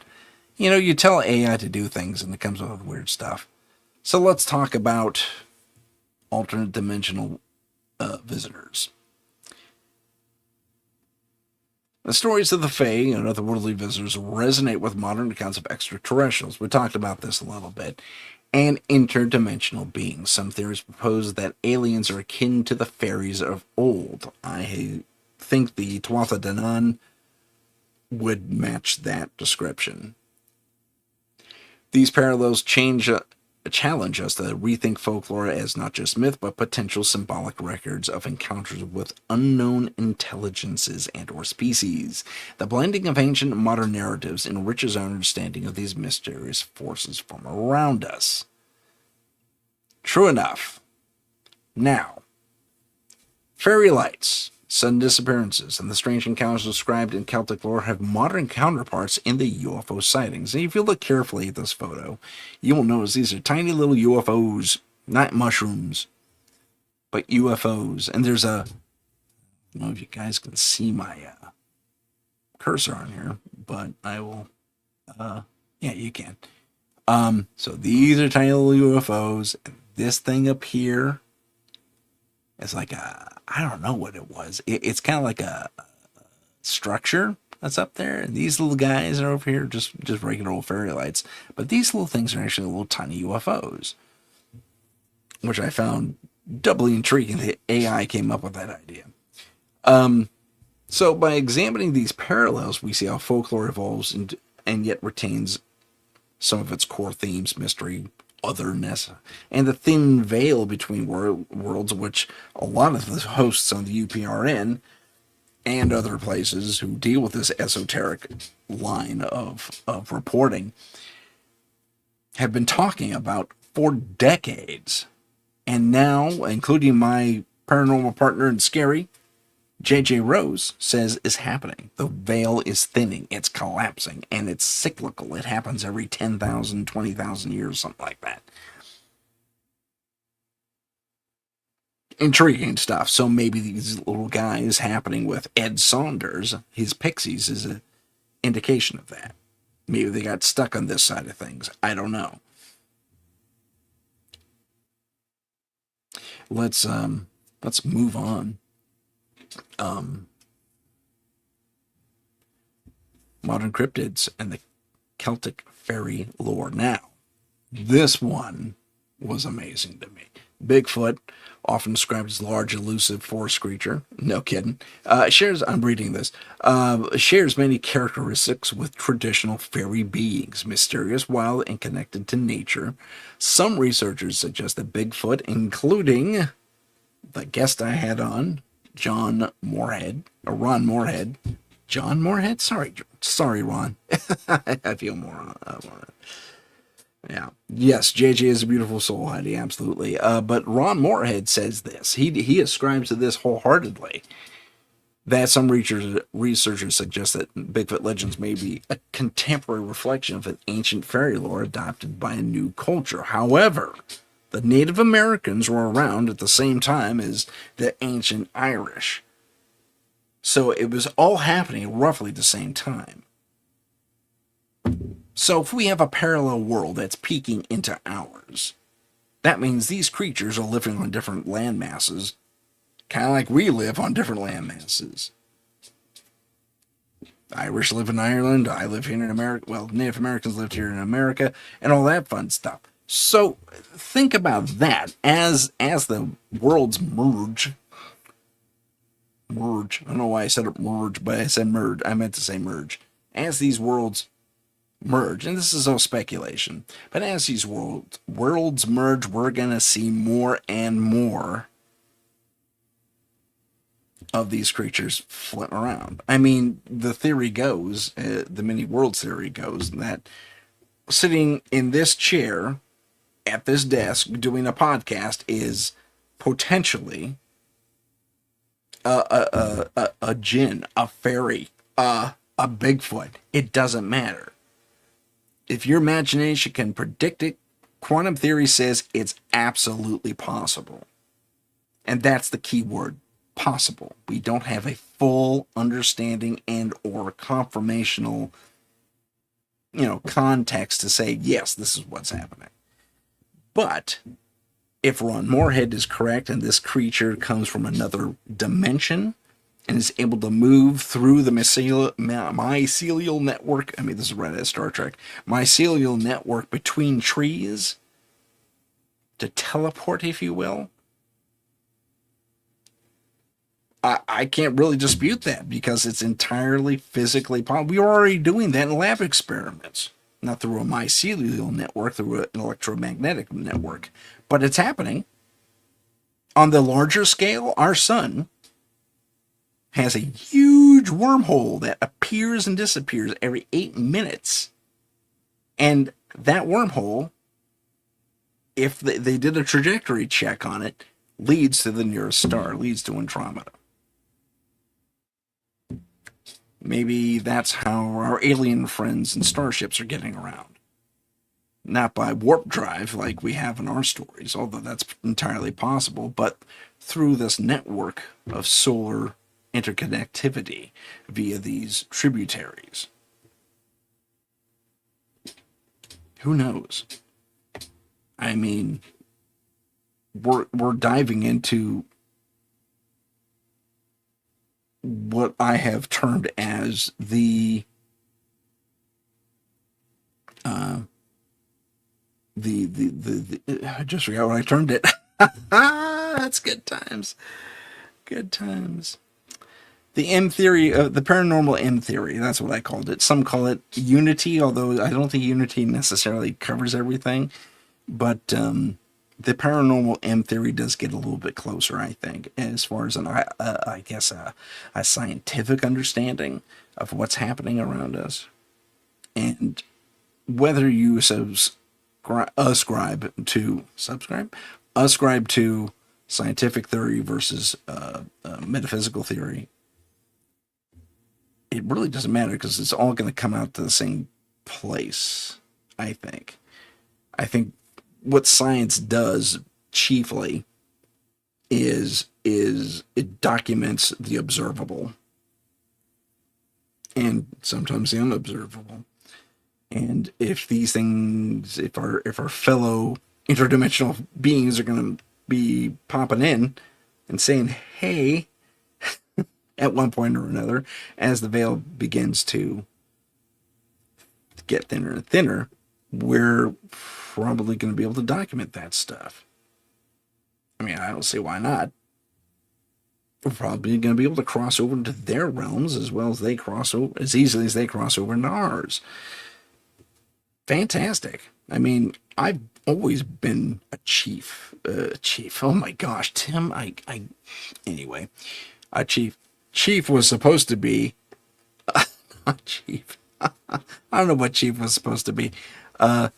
You know, you tell AI to do things and it comes up with weird stuff. So let's talk about alternate dimensional visitors. The stories of the Fae and otherworldly visitors resonate with modern accounts of extraterrestrials. We talked about this a little bit. And interdimensional beings. Some theories propose that aliens are akin to the fairies of old. I think the Tuatha De Danann would match that description. These parallels challenge us to rethink folklore as not just myth, but potential symbolic records of encounters with unknown intelligences and or species. The blending of ancient and modern narratives enriches our understanding of these mysterious forces from around us. True enough. Now, fairy lights. Sudden disappearances and the strange encounters described in Celtic lore have modern counterparts in the UFO sightings. And if you look carefully at this photo, you will notice these are tiny little UFOs, not mushrooms, but UFOs. And there's a, I don't know if you guys can see my cursor on here, but I will, yeah, you can. So these are tiny little UFOs. This thing up here is like I don't know what it was. It's kind of like a structure that's up there. And these little guys are over here, just regular old fairy lights. But these little things are actually little tiny UFOs, which I found doubly intriguing. The AI came up with that idea. So by examining these parallels, we see how folklore evolves and yet retains some of its core themes, mystery, otherness, and the thin veil between worlds, which a lot of the hosts on the UPRN and other places who deal with this esoteric line of reporting have been talking about for decades. And now, including my paranormal partner and Scary, JJ Rose, says is happening. The veil is thinning, it's collapsing, and it's cyclical. It happens every 10,000, 20,000 years, something like that. Intriguing stuff. So maybe these little guys happening with Ed Saunders, his pixies, is an indication of that. Maybe they got stuck on this side of things. I don't know. Let's move on. Modern cryptids and the Celtic fairy lore. Now, this one was amazing to me. Bigfoot, often described as large, elusive forest creature. No kidding. I'm reading this. Shares many characteristics with traditional fairy beings, mysterious, wild, and connected to nature. Some researchers suggest that Bigfoot, including the guest I had on, Ron Moorhead. John Moorhead? Sorry, Ron. I feel more on it. Yeah. Yes, JJ is a beautiful soul, Heidi, absolutely. But Ron Moorhead says this. He ascribes to this wholeheartedly. That some researchers suggest that Bigfoot legends may be a contemporary reflection of an ancient fairy lore adopted by a new culture. However, the Native Americans were around at the same time as the ancient Irish. So it was all happening roughly at the same time. So if we have a parallel world that's peeking into ours, that means these creatures are living on different land masses, kind of like we live on different land masses. The Irish live in Ireland, I live here in America, well, Native Americans lived here in America, and all that fun stuff. So think about that as the worlds merge. I don't know why I said it merge, but I said merge. I meant to say merge. As these worlds merge, and this is all speculation, but as these worlds merge, we're going to see more and more of these creatures floating around. I mean, the theory goes, the many worlds theory goes, that sitting in this chair at this desk doing a podcast is potentially a djinn, a fairy, a Bigfoot. It doesn't matter. If your imagination can predict it, quantum theory says it's absolutely possible. And that's the key word, possible. We don't have a full understanding and or confirmational, context to say, yes, this is what's happening. But if Ron Moorhead is correct and this creature comes from another dimension and is able to move through the mycelial network, I mean, this is right out of Star Trek, mycelial network between trees to teleport, if you will, I can't really dispute that because it's entirely physically possible. We are already doing that in lab experiments. Not through a mycelial network, through an electromagnetic network. But it's happening. On the larger scale, our sun has a huge wormhole that appears and disappears every 8 minutes. And that wormhole, if they did a trajectory check on it, leads to the nearest star, leads to Andromeda. Maybe that's how our alien friends and starships are getting around. Not by warp drive like we have in our stories, although that's entirely possible, but through this network of solar interconnectivity via these tributaries. Who knows? I mean, we're diving into what I have termed as I just forgot what I termed it. That's good times. Good times. The M theory, the paranormal M theory, that's what I called it. Some call it unity, although I don't think unity necessarily covers everything. But the paranormal M theory does get a little bit closer, I think, as far as I guess, a scientific understanding of what's happening around us. And whether you ascribe to scientific theory versus metaphysical theory, it really doesn't matter because it's all going to come out to the same place. I think what science does chiefly is it documents the observable and sometimes the unobservable. And if these things, if our fellow interdimensional beings are going to be popping in and saying, "Hey," at one point or another, as the veil begins to get thinner and thinner, we're probably going to be able to document that stuff. I mean, I don't see why not. We're probably going to be able to cross over into their realms as well as they cross over, as easily as they cross over into ours. Fantastic. I mean, I've always been a chief. Chief. Oh my gosh, Tim. Anyway, a chief. Chief was supposed to be. Not chief. I don't know what chief was supposed to be. A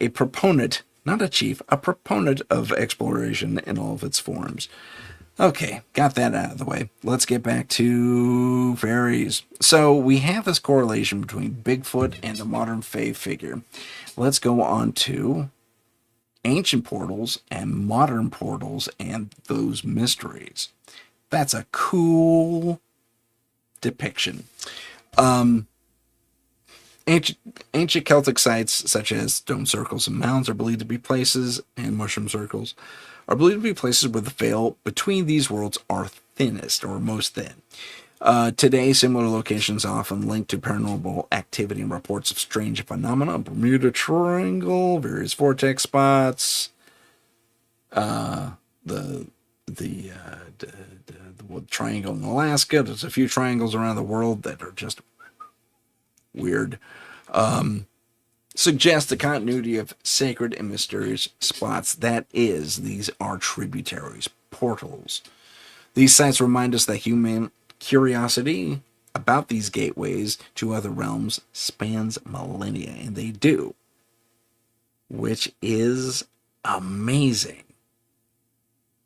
proponent, not a chief, a proponent of exploration in all of its forms. Okay, got that out of the way. Let's get back to fairies. So we have this correlation between Bigfoot and the modern fae figure. Let's go on to ancient portals and modern portals and those mysteries. That's a cool depiction. Ancient Celtic sites such as stone circles and mounds are believed to be places, and mushroom circles are believed to be places where the veil between these worlds are thinnest or most thin. Today, similar locations are often linked to paranormal activity and reports of strange phenomena. Bermuda Triangle, various vortex spots, the triangle in Alaska. There's a few triangles around the world that are just weird. Suggest the continuity of sacred and mysterious spots. That is, these are tributaries, portals. These sites remind us that human curiosity about these gateways to other realms spans millennia, and they do, which is amazing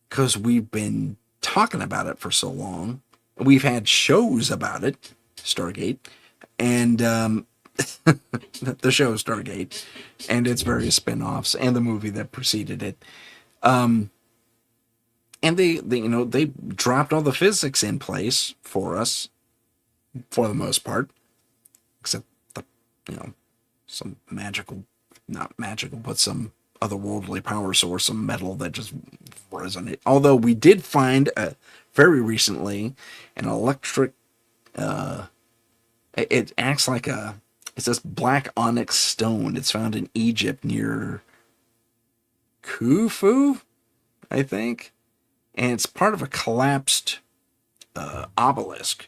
because we've been talking about it for so long. We've had shows about it, Stargate, and the show Stargate and its various spin-offs and the movie that preceded it. And they dropped all the physics in place for us for the most part, except some magical, not magical, but some otherworldly power source, some metal that just resonated. Although we did find very recently an electric, it acts like it's this black onyx stone. It's found in Egypt near Khufu, I think. And it's part of a collapsed obelisk.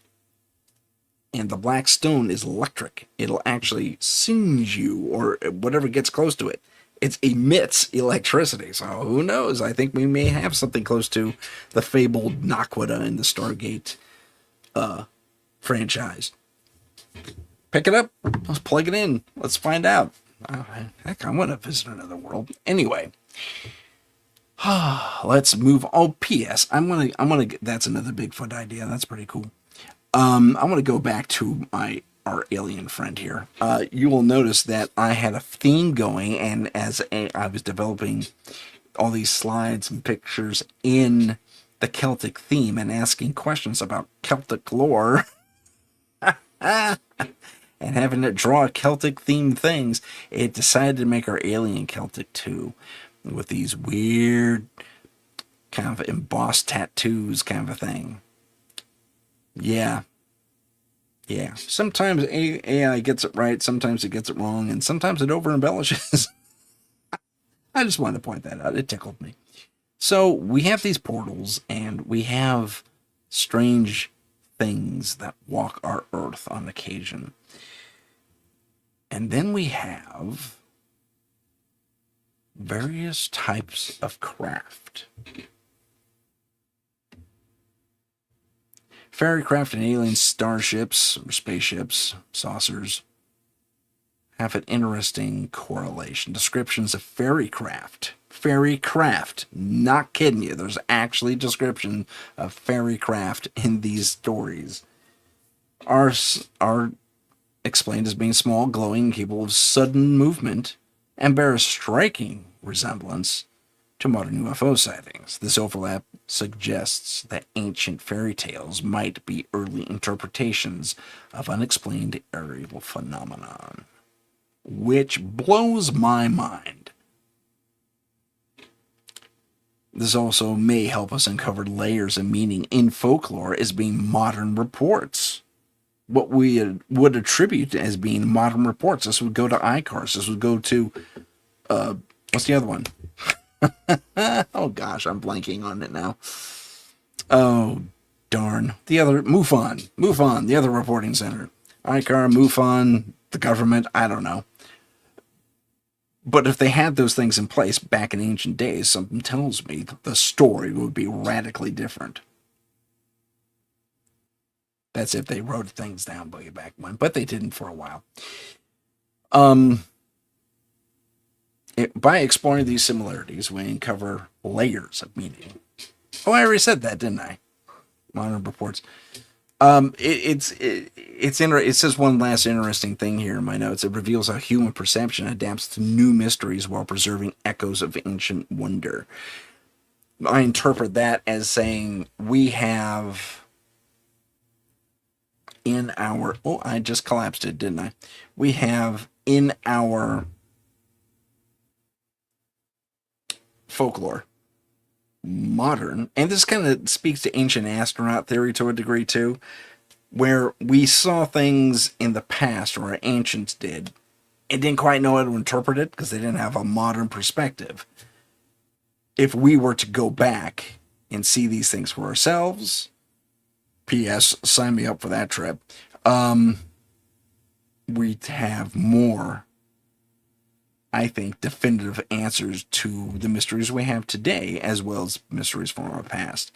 And the black stone is electric. It'll actually singe you or whatever gets close to it. It emits electricity. So who knows? I think we may have something close to the fabled Naquadah in the Stargate franchise. Pick it up. Let's plug it in. Let's find out. Heck, I want to visit another world. Anyway, let's move. Oh, P.S. I'm gonna. That's another Bigfoot idea. That's pretty cool. I want to go back to our alien friend here. You will notice that I had a theme going, and I was developing all these slides and pictures in the Celtic theme and asking questions about Celtic lore and having to draw Celtic themed things, it decided to make our alien Celtic too, with these weird kind of embossed tattoos kind of a thing. Yeah, yeah. Sometimes AI gets it right, sometimes it gets it wrong, and sometimes it over embellishes. I just wanted to point that out. It tickled me. So we have these portals, and we have strange things that walk our Earth on occasion. And then we have various types of craft. Fairy craft and alien starships, or spaceships, saucers, have an interesting correlation. Descriptions of fairy craft. Fairy craft. Not kidding you. There's actually description of fairy craft in these stories. Are explained as being small, glowing, capable of sudden movement, and bear a striking resemblance to modern UFO sightings. This overlap suggests that ancient fairy tales might be early interpretations of unexplained aerial phenomenon, which blows my mind. This also may help us uncover layers of meaning in folklore as being modern reports. What we would attribute as being modern reports. This would go to ICARS. This would go to, what's the other one? Oh gosh, I'm blanking on it now. Oh, darn. The other, MUFON, the other reporting center. ICAR, MUFON, the government, I don't know. But if they had those things in place back in ancient days, something tells me the story would be radically different. That's if they wrote things down way back when, but they didn't for a while. By exploring these similarities, we uncover layers of meaning. Oh, I already said that, didn't I? Modern reports. It says one last interesting thing here in my notes. It reveals how human perception adapts to new mysteries while preserving echoes of ancient wonder. I interpret that as saying we have in our... Oh, I just collapsed it, didn't I? We have in our folklore, modern, and this kind of speaks to ancient astronaut theory to a degree too, where we saw things in the past, or our ancients did, and didn't quite know how to interpret it because they didn't have a modern perspective. If we were to go back and see these things for ourselves, P.S., sign me up for that trip, we'd have more, I think, definitive answers to the mysteries we have today, as well as mysteries from our past.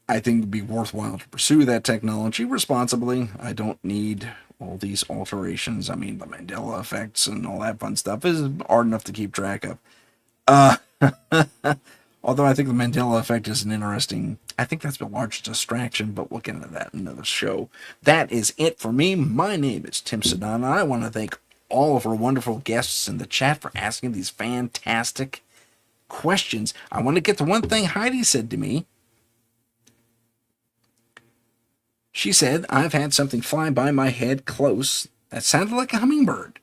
I think it'd be worthwhile to pursue that technology responsibly. I don't need all these alterations. I mean, the Mandela effects and all that fun stuff is hard enough to keep track of. Although I think the Mandela effect is an interesting... I think that's the largest distraction, but we'll get into that in another show. That is it for me. My name is Tim Sedana. I want to thank all of our wonderful guests in the chat for asking these fantastic questions. I want to get to one thing Heidi said to me. She said, I've had something fly by my head close that sounded like a hummingbird.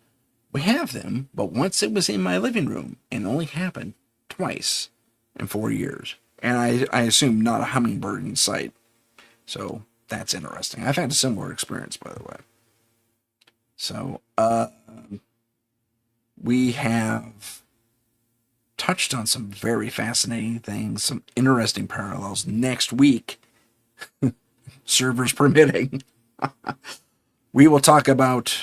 We have them, but once it was in my living room and only happened twice in 4 years. And I assume not a hummingbird in sight. So that's interesting. I've had a similar experience, by the way. So, we have touched on some very fascinating things, some interesting parallels. Next week, servers permitting, we will talk about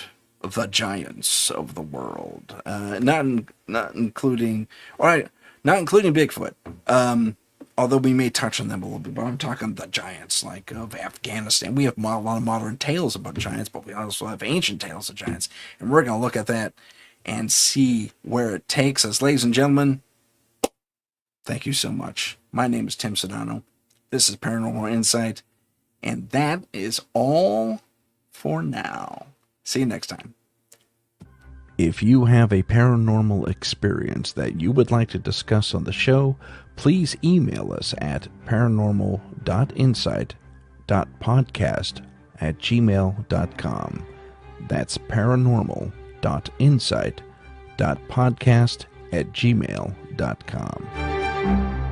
the giants of the world, not including Bigfoot. Although we may touch on them a little bit, but I'm talking the giants, like of Afghanistan. We have a lot of modern tales about giants, but we also have ancient tales of giants, and we're going to look at that and see where it takes us. Ladies and gentlemen, thank you so much. My name is Tim Sedano. This is Paranormal Insight, And that is all for now. See you next time. If you have a paranormal experience that you would like to discuss on the show, please email us at paranormal.insight.podcast@gmail.com. That's paranormal.insight.podcast@gmail.com.